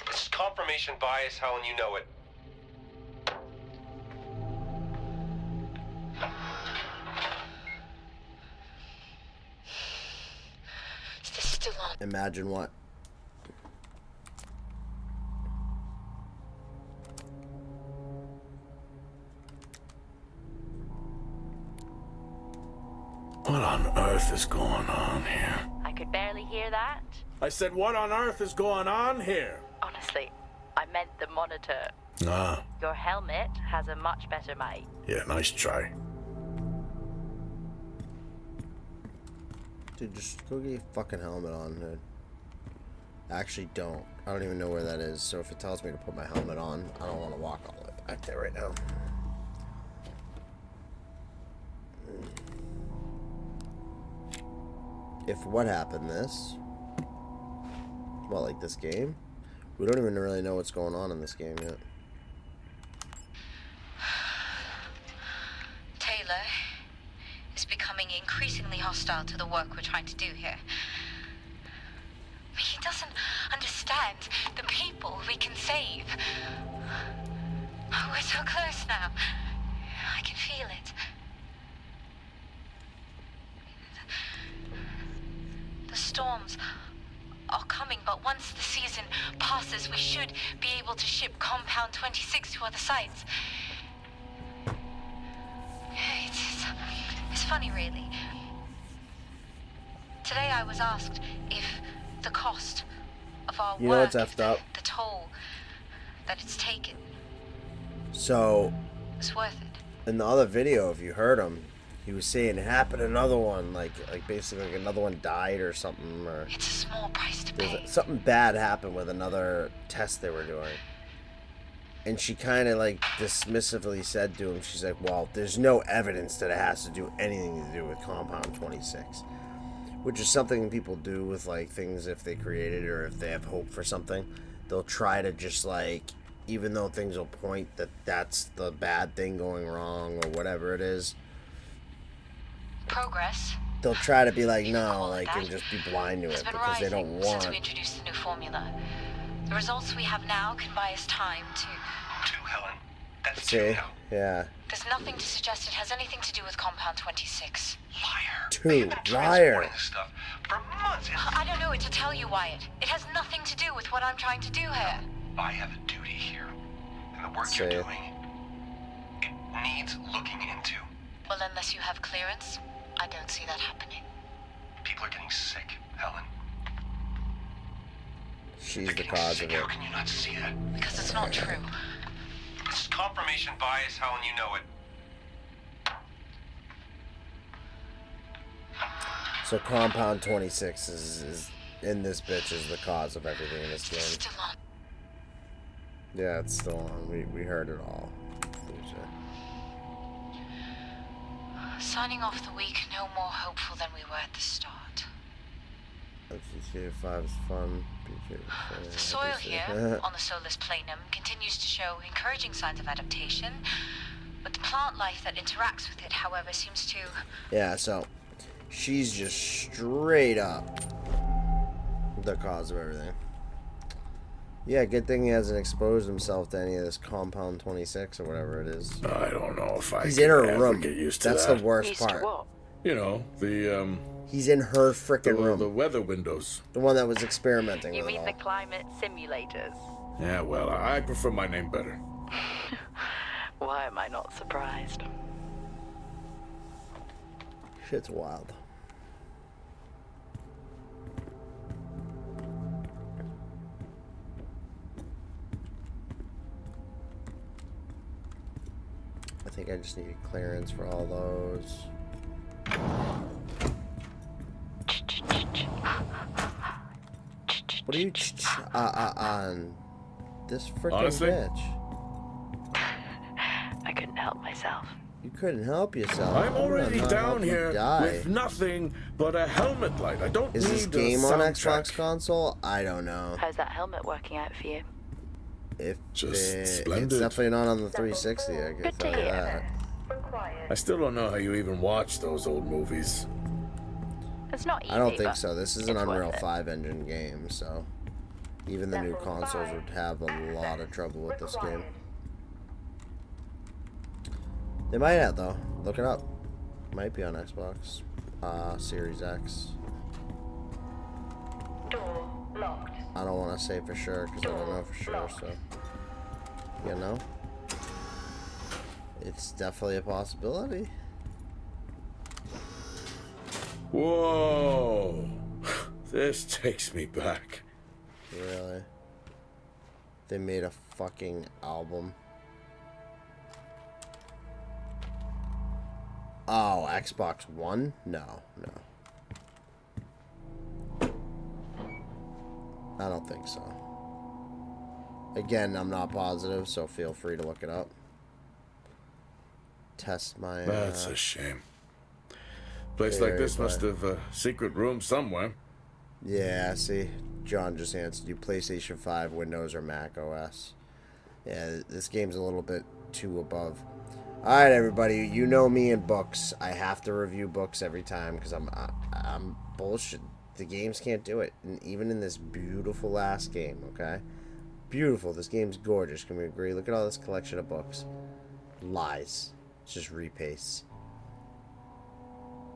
It's confirmation bias, Helen. You know it. Is this still on? Imagine what? What on earth is going on here? I could barely hear that. I said, what on earth is going on here? Honestly, I meant the monitor. Ah, Your helmet has a much better mic. yeah, nice try. Dude, just go get your fucking helmet on, dude. Actually, don't. I don't even know where that is, so if it tells me to put my helmet on, I don't want to walk all the way back there right now. If what happened this, well, like this game, we don't even really know what's going on in this game yet. Taylor is becoming increasingly hostile to the work we're trying to do here. He doesn't understand the people we can save. We're so close now. I can feel it. The storms are coming, but once the season passes, we should be able to ship Compound 26 to other sites. It's funny, really. Today I was asked if the cost of our You know work what's if effed up? the toll that it's taken So, is worth it. in the other video, if you heard him, he was saying it happened another one, like basically like another one died or something, or It's a small price to pay. something bad happened with another test they were doing. And she kind of like dismissively said to him, she's like, well, there's no evidence that it has to do anything to do with Compound 26. Which is something people do with like things if they create it or if they have hope for something. They'll try to just like, even though things will point that that's the bad thing going wrong or whatever it is, Progress they'll try to be like, You can no, call it like, that. and just be blind to has it been because they rising don't since we want. introduced the new formula. The results we have now can buy us time to... Two, Helen. That's See? two now. Yeah. There's nothing to suggest it has anything to do with Compound 26. Liar. Two. They've been Liar. transporting this stuff for months. I don't know what to tell you, Wyatt. It has nothing to do with what I'm trying to do here. I have a duty here. And the work you're See? doing, it needs looking into. Well, unless you have clearance, I don't see that happening. People are getting sick, Helen. She's They're the getting cause sick. of it. How can you not see that? Because it's not true. This is confirmation bias, Helen, you know it. So Compound 26 is in this bitch is the cause of everything in this game. Still on. Yeah, it's still on. We heard it all. Loser. Signing off the week no more hopeful than we were at the start. GTA 5 is fun. The soil here, on the Solis Planum, continues to show encouraging signs of adaptation, but the plant life that interacts with it, however, seems to... Yeah, so she's just straight up the cause of everything. Yeah, good thing he hasn't exposed himself to any of this Compound 26 or whatever it is. I don't know if I He's can in her ever room. get used to That's that. the worst Used to part. what? You know, the He's in her frickin' room. the weather windows. The one that was experimenting You with it mean all. the climate simulators? Yeah, well, I prefer my name better. Why am I not surprised? Shit's wild. I think I just needed clearance for all those. What are you on this freaking Honestly? bitch? I couldn't help myself. You couldn't help yourself. I'm gonna already not down help you here die. with nothing but a helmet light. I don't Is need this a game on soundtrack. Xbox console? I don't know. How's that helmet working out for you? If Just it's splendid. definitely not on the 360. I can Good to tell you hear. that. I still don't know how you even watch those old movies. It's not easy, I don't think but so. This is an it's worth Unreal it. 5 engine game, so even the new consoles would have a lot of trouble with this game. They might have though. Look it up. Might be on Xbox Series X. Door locked. I don't want to say for sure because I don't know for sure. So you know, it's definitely a possibility. Whoa! This takes me back. Really? They made a fucking album. Oh, Xbox One? No. I don't think so. Again, I'm not positive, so feel free to look it up. Test my... That's a shame. Place like this very must have a secret room somewhere. Yeah, see? John just answered you. PlayStation 5, Windows, or Mac OS. Yeah, this game's a little bit too above. Alright, everybody. You know me and books. I have to review books every time because I'm bullshit. The games can't do it. And even in this beautiful last game, okay? Beautiful. This game's gorgeous. Can we agree? Look at all this collection of books. Lies. It's just repastes.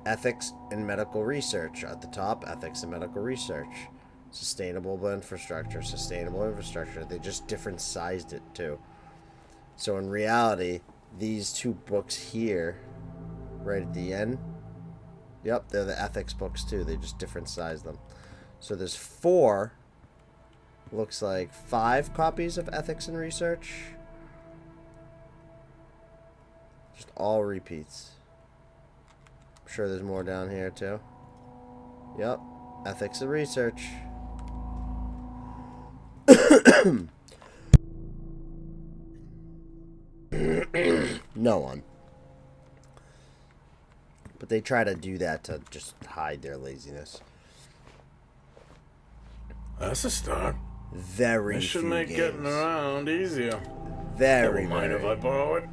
Ethics and medical research. At the top, ethics and medical research. Sustainable infrastructure. Sustainable infrastructure. They just different sized it too. So in reality, these two books here, right at the end, yep, they're the ethics books too. They just different size them. So there's 4 Looks like 5 copies of Ethics and Research. Just all repeats. I'm sure there's more down here too. Yep. Ethics and Research. No one. But they try to do that to just hide their laziness. That's a start. Very This should few make games. getting around easier. Very, Never mind very if I borrow it.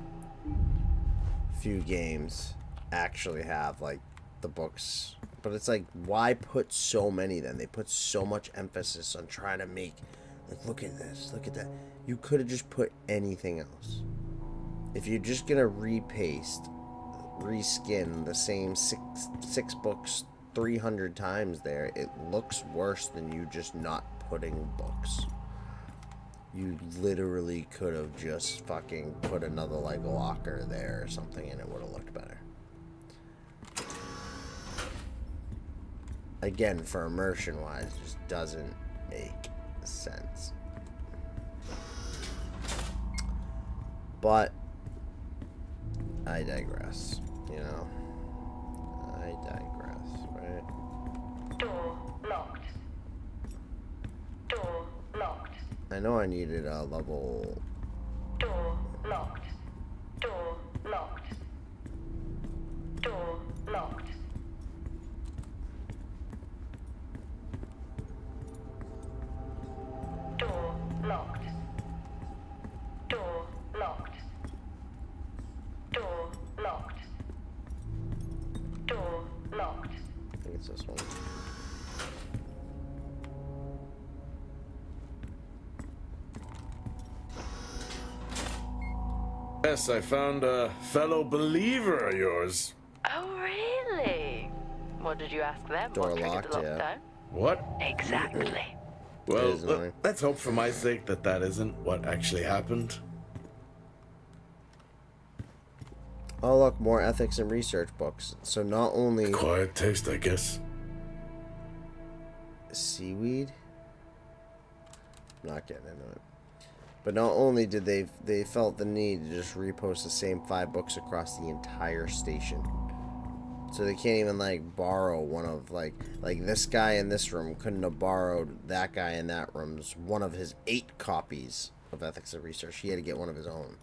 few games actually have like the books. But it's like, why put so many then? They put so much emphasis on trying to make, like, look at this, look at that. You could have just put anything else. If you're just gonna repaste, reskin the same six books 300 times there, it looks worse than you just not putting books. You literally could have just fucking put another like locker there or something and it would have looked better. Again, for immersion wise, it just doesn't make sense. But I digress, you know. I digress, right? Door locked. Door locked. I know I needed a level. Door locked. Door locked. Door locked. Door locked. Door locked. Door locked. Door locked. I think it's this one. Yes, I found a fellow believer of yours. Oh, really? What did you ask them? Door What triggered locked, the yeah. lockdown? What? Exactly. Well, is annoying. let's hope for my sake that that isn't what actually happened. Oh look, more ethics and research books. So not only Quiet taste, I guess. seaweed, not getting into it. But not only did they felt the need to just repost the same 5 books across the entire station. So they can't even like borrow one of like this guy in this room couldn't have borrowed that guy in that room's one of his 8 copies of Ethics and Research. He had to get one of his own.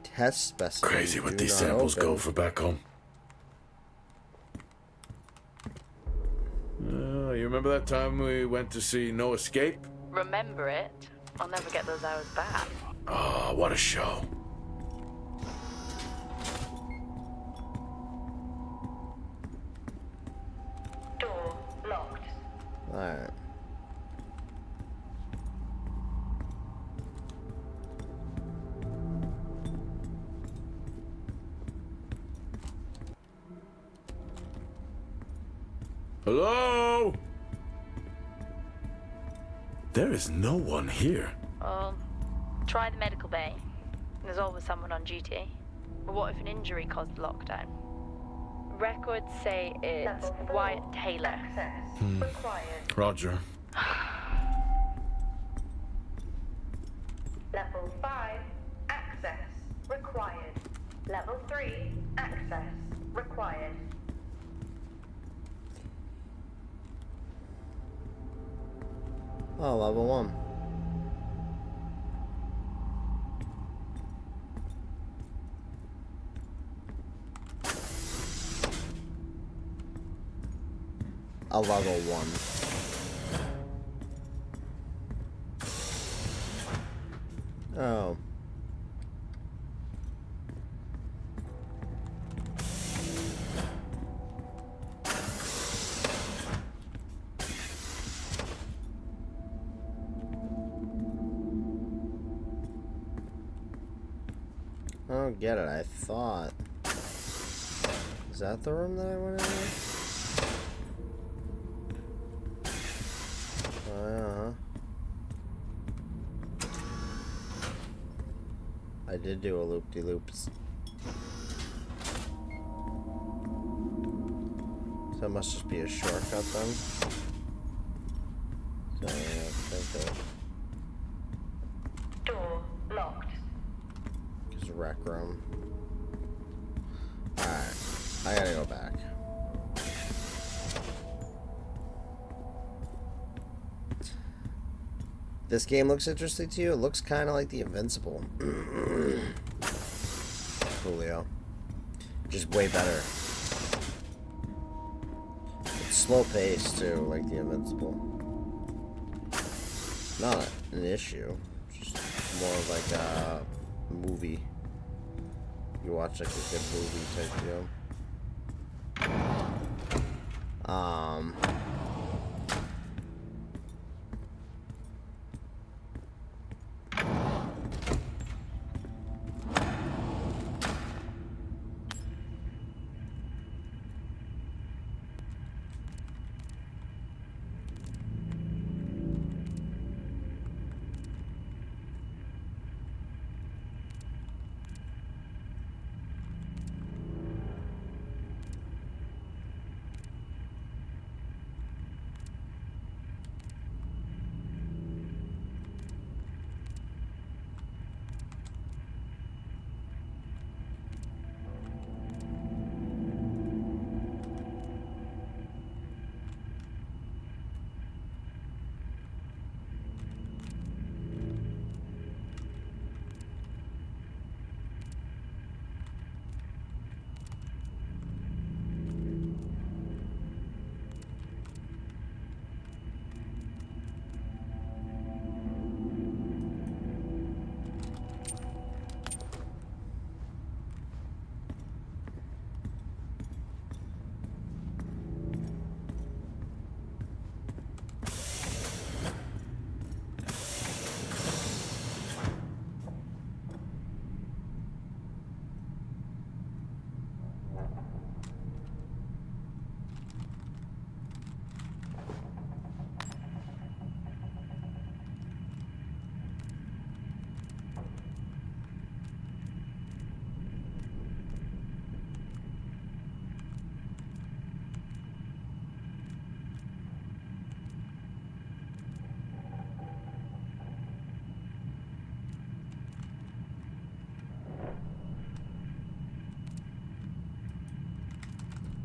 Test specimen. Crazy what do these not samples open. go for back home. You remember that time we went to see No Escape? Remember it? I'll never get those hours back. Oh, what a show. Door locked. Alright. Hello? There is no one here. Try the medical bay. There's always someone on duty. But what if an injury caused the lockdown? Records say it's Level 4. Wyatt Taylor. Access required. Roger. Level 5. Access required. Level 3. Access required. Oh, level 1. A level 1. Oh. I don't get it. I thought. Is that the room that I went in? Oh, yeah. I did do a loop-de-loops. So it must just be a shortcut then. So yeah, Door locked. just rec room. Alright, I gotta go back. This game looks interesting to you? It looks kind of like the Invincible. Julio. Just way better. It's slow paced too, like the Invincible. Not an issue. Just more of like a movie. You watch like a good movie type deal.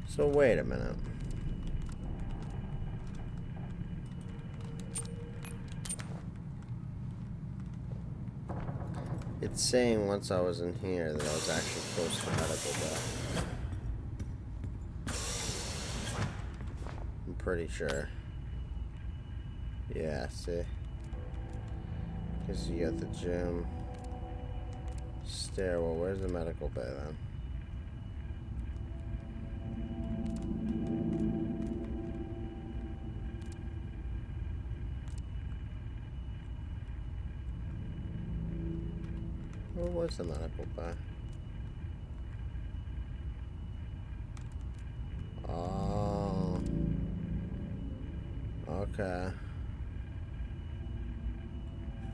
So wait a minute. It's saying once I was in here that I was actually close to medical death. I'm pretty sure. Yeah, see? Because you got the gym. Stairwell. Where's the medical bay then? Where was the medical bay? Oh. Okay.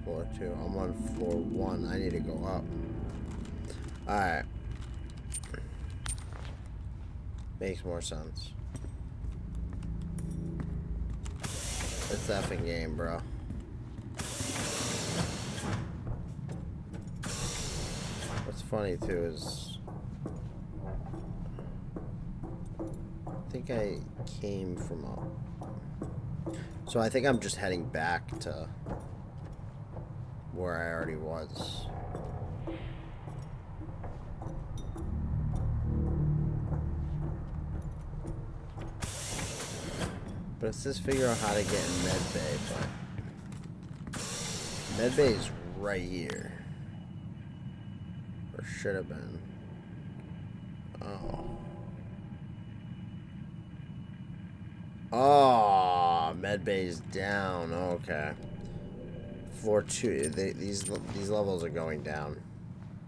Floor 2. I'm on floor 1. I need to go up. Alright. Makes more sense. It's the effing game, bro. What's funny too is I think I came from up. So I think I'm just heading back to where I already was. But it says figure out how to get in medbay, but medbay is right here. Or should have been. Oh. Oh, medbay's down. Okay. Floor 2. These levels are going down,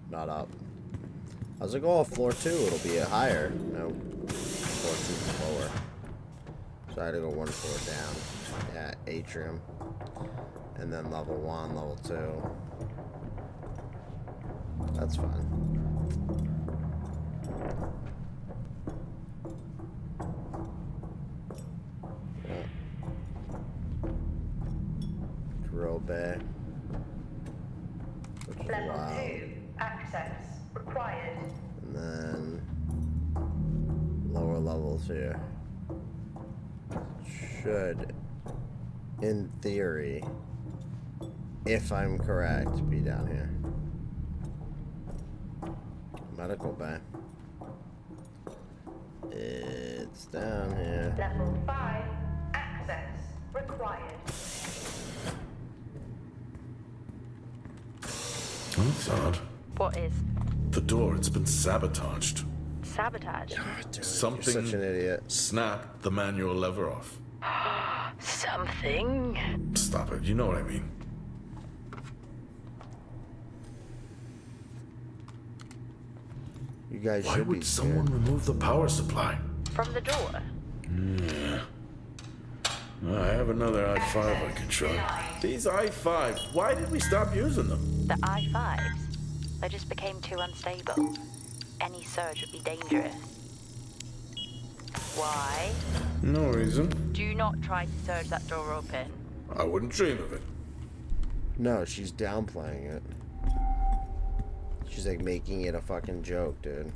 not up. I was like, oh, floor 2, it'll be a higher. No, floor 2 is lower. So I had to go 1 floor down. Yeah, atrium. And then level 1, level 2. That's fine. Yeah. Drill bay. Which is Level wild. 2. Access required. And then lower levels here. Should, in theory, if I'm correct, be down here. Medical bay. It's down here. Level 5. Access required. Oh, that's odd. What is? The door, it's been sabotaged. Sabotage? Dude, Something you're such an idiot. snapped the manual lever off. Something? Stop it, you know what I mean. You guys Why should be would someone remove the power supply? From the door? Yeah. I have another i5 I can try. These i5s, why did we stop using them? The I-5s? They just became too unstable. Any surge would be dangerous. Why? No reason. Do not try to surge that door open. I wouldn't dream of it. No, she's downplaying it. She's like making it a fucking joke, dude.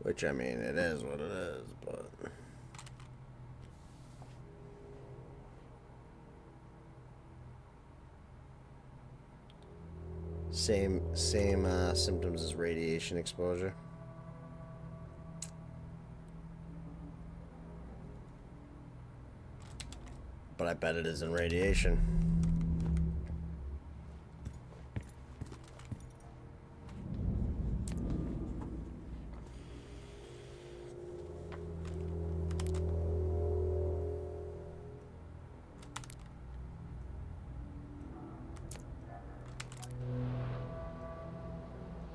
Which, I mean, it is what it is, but... Same symptoms as radiation exposure. But I bet it isn't radiation.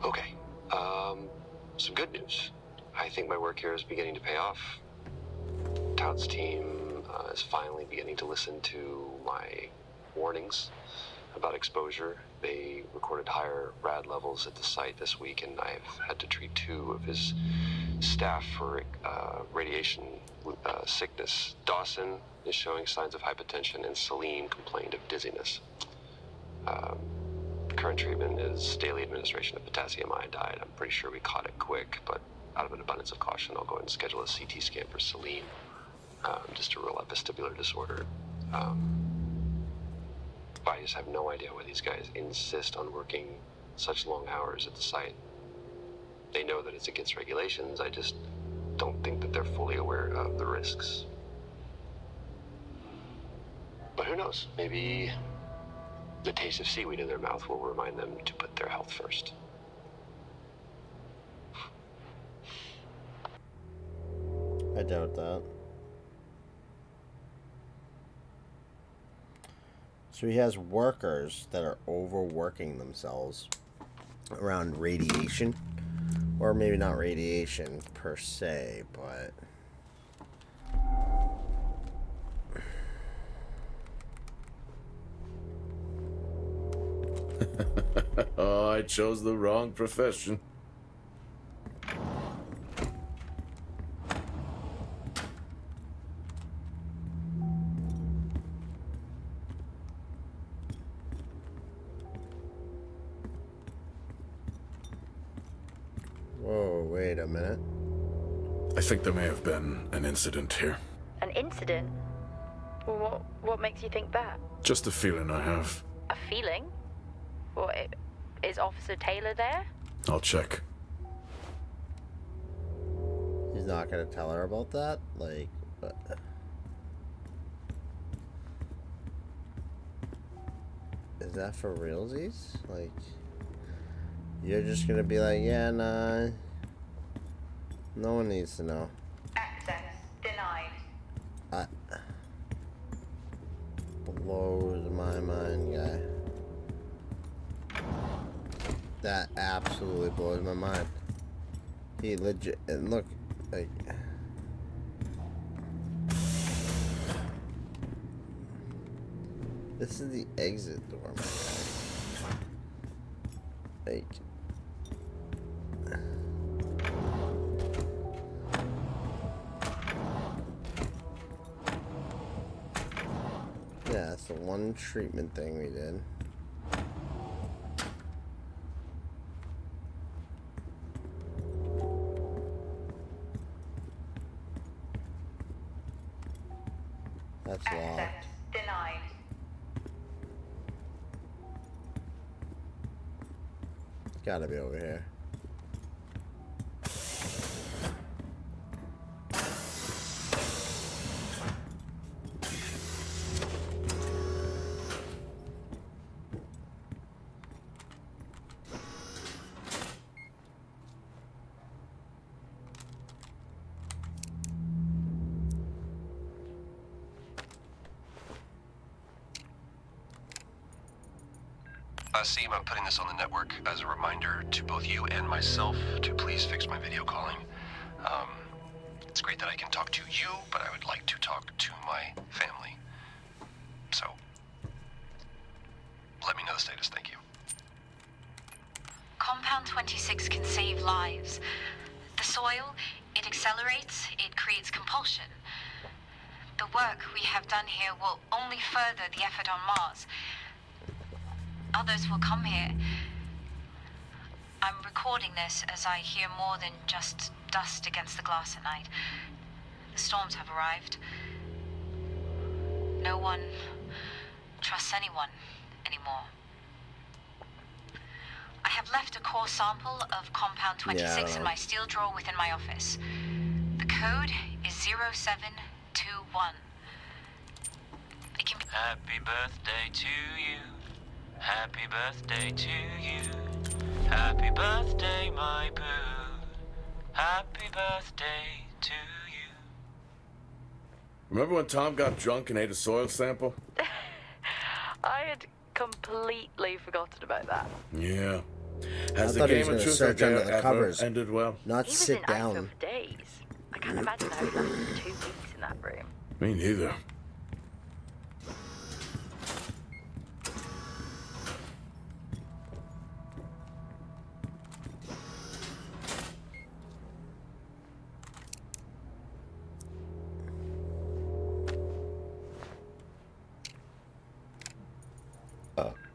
Okay. Some good news. I think my work here is beginning to pay off. Todd's team is finally beginning to listen to my warnings about exposure. They recorded higher rad levels at the site this week, and I've had to treat 2 of his staff for radiation sickness. Dawson is showing signs of hypotension, and Celine complained of dizziness. Current treatment is daily administration of potassium iodide. I'm pretty sure we caught it quick, but out of an abundance of caution, I'll go ahead and schedule a CT scan for Celine. Just to rule out vestibular disorder. I just have no idea why these guys insist on working such long hours at the site. They know that it's against regulations. I just don't think that they're fully aware of the risks. But who knows? Maybe the taste of seaweed in their mouth will remind them to put their health first. I doubt that. So he has workers that are overworking themselves around radiation. Or maybe not radiation per se, but... Oh, I chose the wrong profession. Whoa, wait a minute. I think there may have been an incident here. An incident? What makes you think that? Just a feeling I have. A feeling? Is Officer Taylor there? I'll check. He's not gonna tell her about that? Like, but... Is that for realsies? Like, you're just gonna be like, yeah, nah. No one needs to know. Access denied. Blows my mind, guy. That absolutely blows my mind. He legit, and look, like... This is the exit door, my guy. Like... Yeah, that's the one treatment thing we did. That's locked. Access denied. Gotta be over here. Seem, I'm putting this on the network as a reminder to both you and myself to please fix my video calling. It's great that I can talk to you, but I would like to talk to my family. So, let me know the status. Thank you. Compound 26 can save lives. The soil, it accelerates, it creates compulsion. The work we have done here will only further the effort on Mars. Others will come here. I'm recording this as I hear more than just dust against the glass at night. The storms have arrived. No one trusts anyone anymore. I have left a core sample of Compound 26 in my steel drawer within my office. The code is 0721. It can be... Happy birthday to you. Happy birthday to you. Happy birthday, my boo. Happy birthday to you. Remember when Tom got drunk and ate a soil sample? I had completely forgotten about that. Yeah. Has I the thought he game was of gonna Truth or search under Dare the ever covers. ended well? Not He was sit in ISO down. for days. I can't imagine how he lasted 2 weeks in that room. Me neither.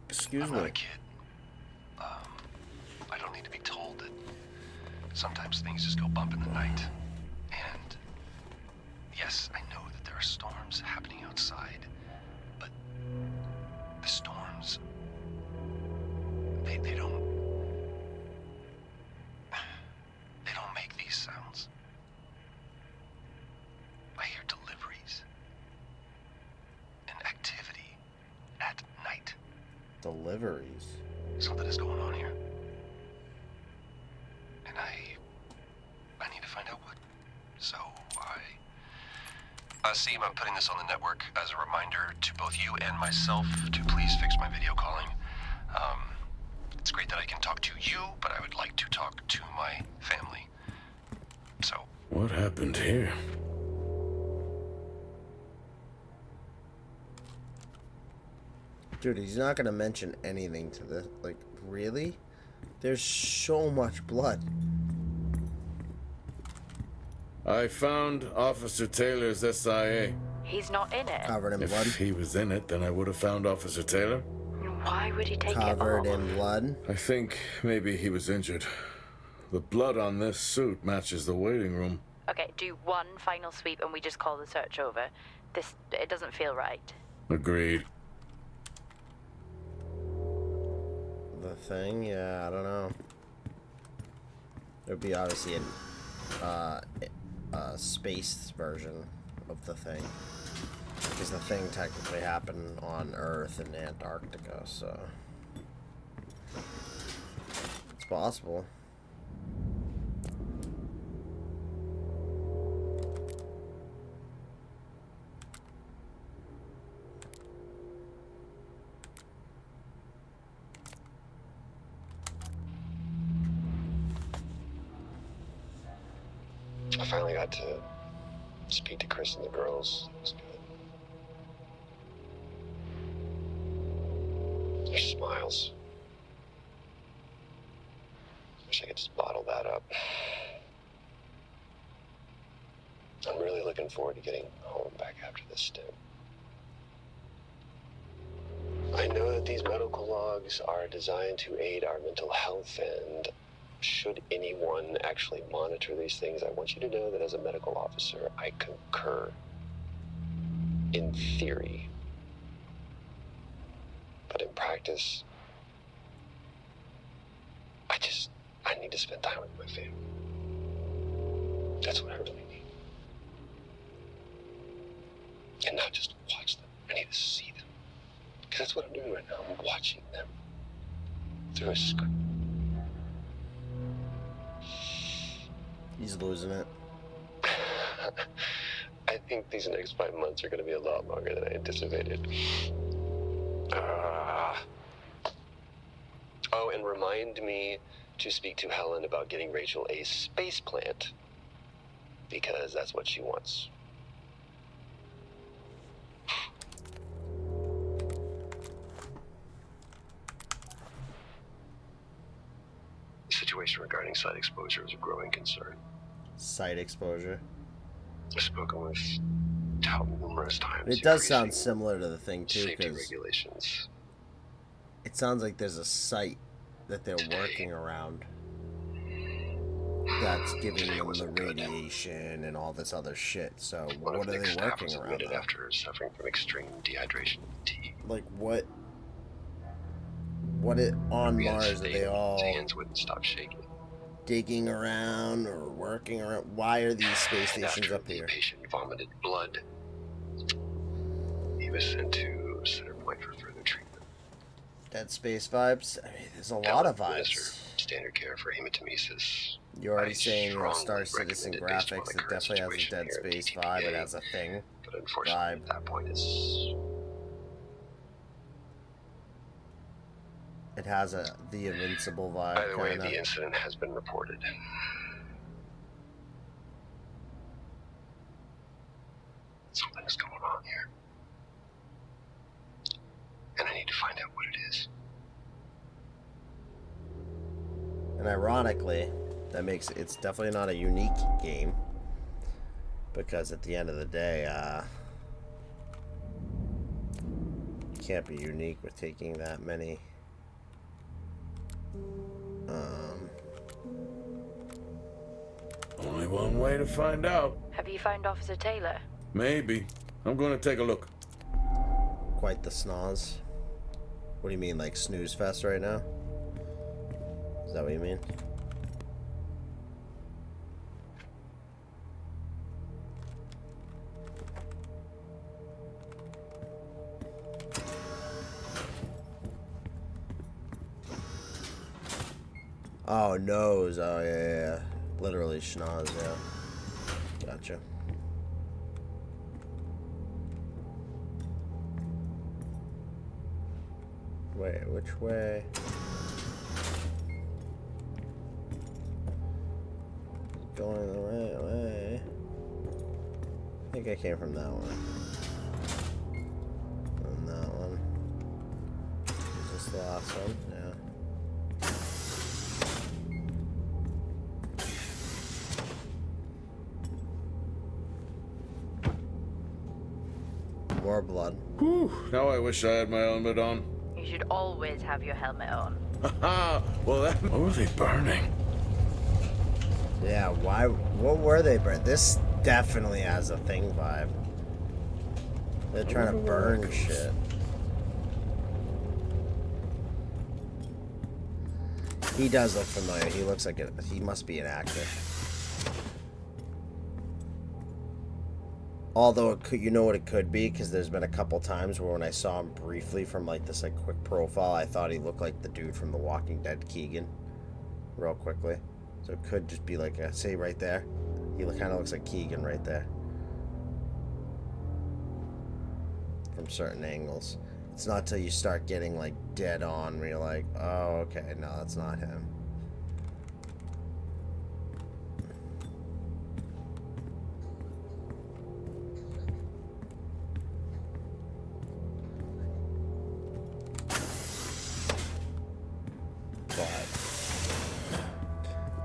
Excuse I'm me. not a kid. I don't need to be told that sometimes things just go bump in the night. And yes, I know that there are storms happening outside, but the storms, they don't make these sounds. I hear deliveries and activity at night. Deliveries. Something is going on here. And I need to find out what. So Seem, I'm putting this on the network as a reminder to both you and myself to please fix my video calling. It's great that I can talk to you, but I would like to talk to my family. So. What happened here? Dude, he's not gonna mention anything to this. Like, really? There's so much blood. I found Officer Taylor's SIA. He's not in it. Covered in blood. If he was in it, then I would have found Officer Taylor. Why would he take Covered it off? in blood. I think maybe he was injured. The blood on this suit matches the waiting room. Okay, do one final sweep and we just call the search over. It doesn't feel right. Agreed. The thing? Yeah, I don't know. There'd be obviously a space version of the thing. Because the thing technically happened on Earth and Antarctica, so... It's possible. I finally got to speak to Chris and the girls. It was good. Your smiles. Wish I could just bottle that up. I'm really looking forward to getting home back after this stint. I know that these medical logs are designed to aid our mental health, and should anyone actually monitor these things, I want you to know that as a medical officer, I concur. In theory. But in practice, I need to spend time with my family. That's what I really need. And not just watch them. I need to see them. Because that's what I'm doing right now. I'm watching them through a screen. He's losing it. I think these next 5 months are going to be a lot longer than I anticipated. Oh, and remind me to speak to Helen about getting Rachel a space plant, because that's what she wants. The situation regarding site exposure is a growing concern. Site exposure. I've spoken with Tal numerous times. It does sound similar to the thing too, safety because regulations. it sounds like there's a site that they're working around that's giving them the radiation and all this other shit. So what are they working around? After suffering from extreme dehydration and fatigue. Like what? What it on Mars are they all? His hands wouldn't stop shaking. Digging around or working around? Why are these space stations up here? The patient vomited blood. He was sent to Center Point for further treatment. Dead Space vibes? I mean, there's a lot of vibes. Standard care for hematemesis. You're already saying Star Citizen graphics. It definitely has a Dead Space vibe. It has a thing. But unfortunately, at that point, it has the Invincible vibe. By the way, the incident has been reported. Something's going on here. And I need to find out what it is. And ironically, that makes it's definitely not a unique game. Because at the end of the day, you can't be unique with taking that many. Only one way to find out. Have you found Officer Taylor? Maybe. I'm going to take a look. Quite the snooze. What do you mean, like snooze fest right now? Is that what you mean? Oh, nose. Oh, yeah. Literally schnoz, yeah. Gotcha. Wait, which way? Going the right way. I think I came from that one. And that one. Is this the last one? Yeah. More blood. Whew, now I wish I had my helmet on. You should always have your helmet on. Haha, well that... What were they burning? Yeah, why? What were they burning? This definitely has a thing vibe. They're trying to burn shit. He does look familiar. He looks like he must be an actor. Although, it could, you know what it could be? Because there's been a couple times where when I saw him briefly from like this like quick profile, I thought he looked like the dude from The Walking Dead, Keegan. Real quickly. So it could just be like, say right there. He kind of looks like Keegan right there. From certain angles. It's not till you start getting like dead on where you're like, oh, okay, no, that's not him.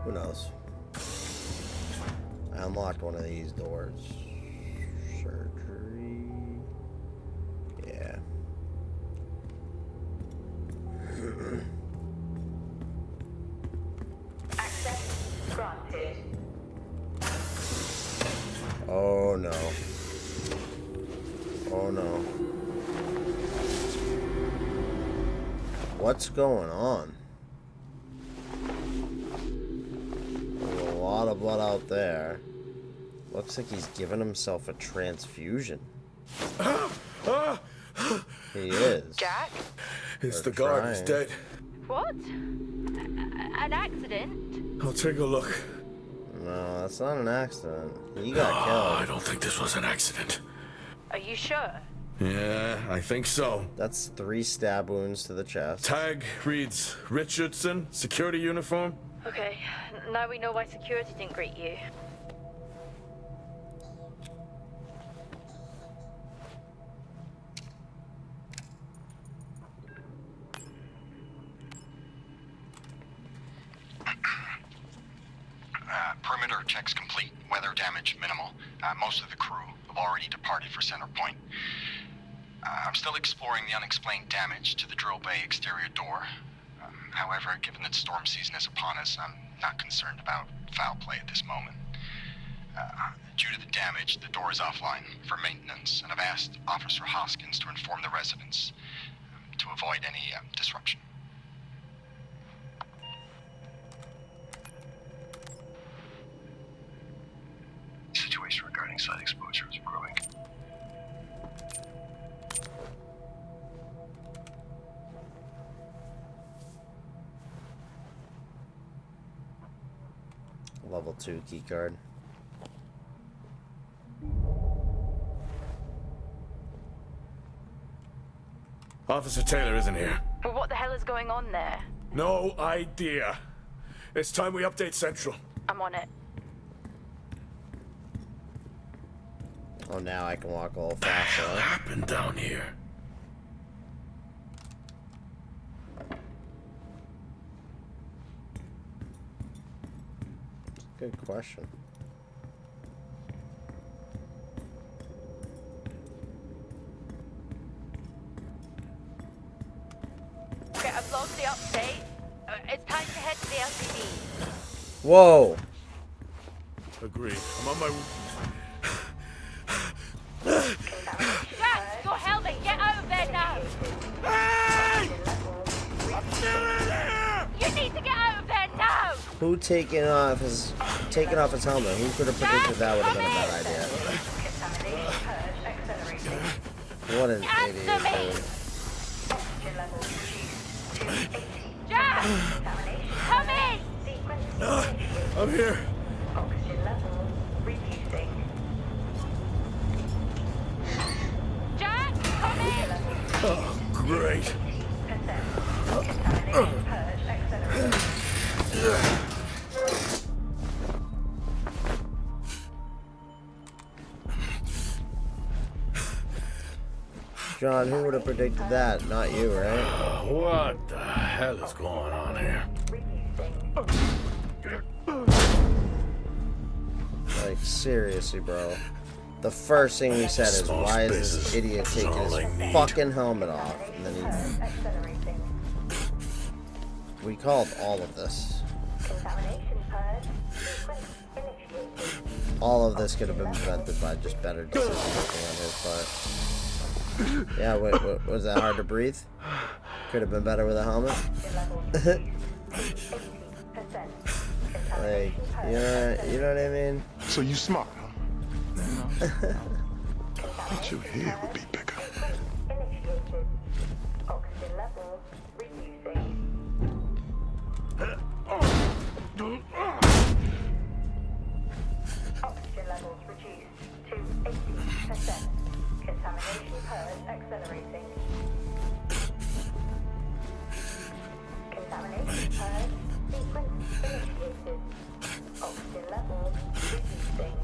Who knows? I unlocked one of these doors. Surgery. Yeah. Access granted. Oh no. Oh no. What's going on? There's a lot of blood out there. Looks like he's giving himself a transfusion. He is. Jack? It's the They're guard. He's trying. dead. What? An accident? I'll take a look. No, that's not an accident. He got I killed. don't think this was an accident. Are you sure? Yeah, I think so. That's 3 stab wounds to the chest. Tag reads Richardson, security uniform. Okay, now we know why security didn't greet you. Perimeter checks complete. Weather damage minimal. Most of the crew have already departed for Center Point. I'm still exploring the unexplained damage to the drill bay exterior door. However, given that storm season is upon us, I'm not concerned about foul play at this moment. Due to the damage, the door is offline for maintenance, and I've asked Officer Hoskins to inform the residents to avoid any disruption. Situation regarding site exposure is growing. Level 2 keycard. Officer Taylor isn't here. But what the hell is going on there? No idea. It's time we update Central. I'm on it. Oh, now I can walk a little What the hell faster. happened down here? Good question. Okay, I've logged the update. It's time to head to the LCD. Whoa! Agreed. I'm on my... Jack, your helmet, get out of there now! Hey! I'm still in here! You need to get out of there now! Who taking off his helmet? Who could have predicted that would have been a bad idea? What an idiot, dude. Jack! Come in! I'm here. Oxygen levels reducing. Jack, come in! Oh, great. Contamination purge accelerating. John, who would have predicted that? Not you, right? What the hell is going on here? Like, seriously, bro. The first thing we said is, why is this idiot taking his fucking helmet off? And then Accelerating. we called all of this. Contamination purge sequence initiated. All of this could have been prevented by just better decision making on his part. Yeah, wait, was that hard to breathe? Could have been better with a helmet. Like, you know what I mean? So you smart, huh? But your head would be bigger. Initiated. Oxygen levels reducing. Oxygen levels reduced to 80%. Contamination purge accelerating. Contamination purge sequence initiated. Oxygen levels reducing.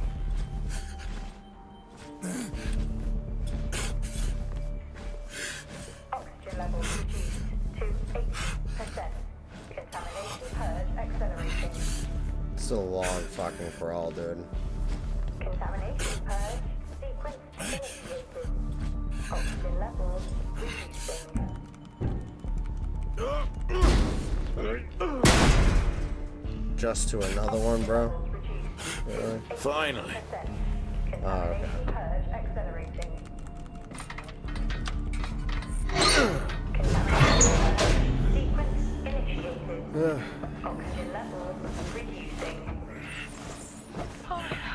It's a long fucking crawl, dude. Contamination purge. Sequence initiated. Oxygen levels reducing. Just to another one, bro. Really? Finally. Oh, okay. Purge accelerating. Contamination sequence initiated. Oxygen levels reducing.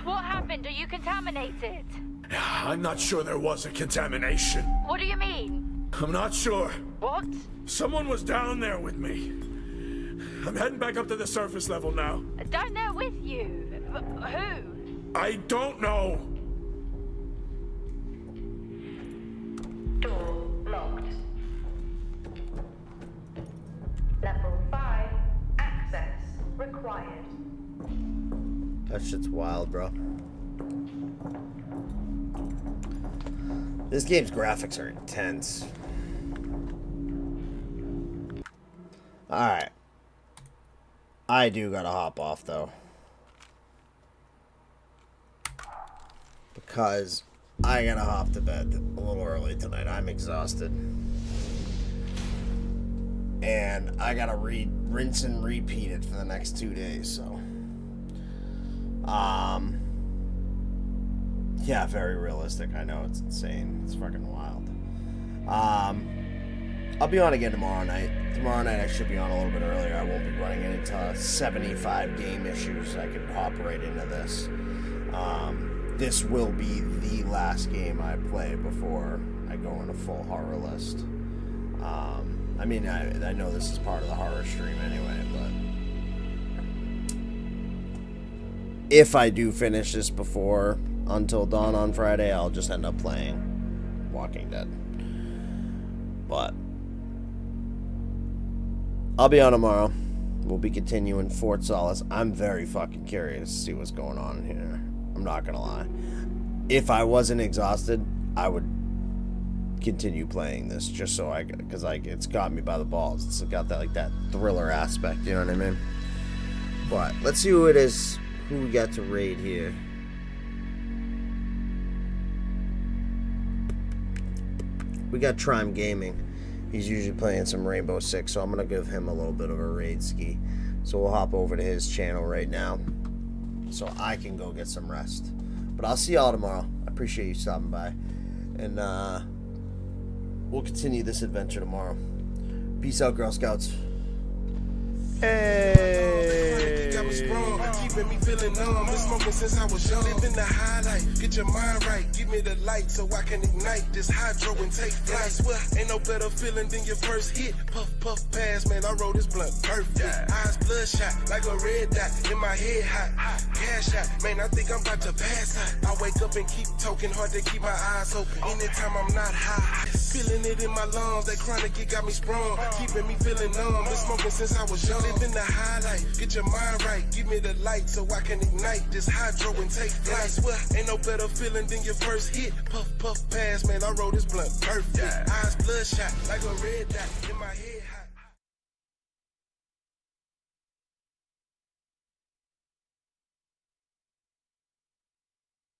What happened? Are you contaminated? I'm not sure there was a contamination. What do you mean? I'm not sure. What? Someone was down there with me. I'm heading back up to the surface level now. Down there with you? Who? I don't know. Door locked. Level 5. Access required. That shit's wild, bro. This game's graphics are intense. Alright. I do gotta hop off, though. Because I gotta hop to bed a little early tonight. I'm exhausted. And I gotta rinse and repeat it for the next 2 days, so. Yeah, very realistic. I know, it's insane. It's fucking wild. I'll be on again tomorrow night. Tomorrow night I should be on a little bit earlier. I won't be running into 75 game issues. I can hop right into this. This will be the last game I play before I go on a full horror list. I mean, I know this is part of the horror stream anyway, but if I do finish this before Until Dawn on Friday, I'll just end up playing Walking Dead. But I'll be on tomorrow. We'll be continuing Fort Solis. I'm very fucking curious to see what's going on here. I'm not gonna lie. If I wasn't exhausted, I would continue playing this just so because it's got me by the balls. It's got that thriller aspect, you know what I mean? But let's see who it is, who we got to raid here. We got Trime Gaming. He's usually playing some Rainbow Six, so I'm gonna give him a little bit of a raid ski. So we'll hop over to his channel right now so I can go get some rest. But I'll see y'all tomorrow. I appreciate you stopping by. And we'll continue this adventure tomorrow. Peace out, Girl Scouts. Hey! Got me sprung, keeping me feeling numb. Been smoking since I was young. Living the high life, get your mind right. Give me the light so I can ignite this hydro and take flight. I swear, ain't no better feeling than your first hit. Puff, puff, pass, man, I roll this blunt perfect. Eyes bloodshot, like a red dot. In my head hot, cash out. Man, I think I'm about to pass out. I wake up and keep talking hard to keep my eyes open. Anytime I'm not high, feeling it in my lungs. That chronic, it got me sprung, keeping me feeling numb. Been smoking since I was young. Living the high life, get your mind right. Give me the light so I can ignite this hydro and take flight. I swear, ain't no better feeling than your first hit. Puff, puff, pass, man, I roll this blunt perfect. Eyes bloodshot, like a red dot. In my head high.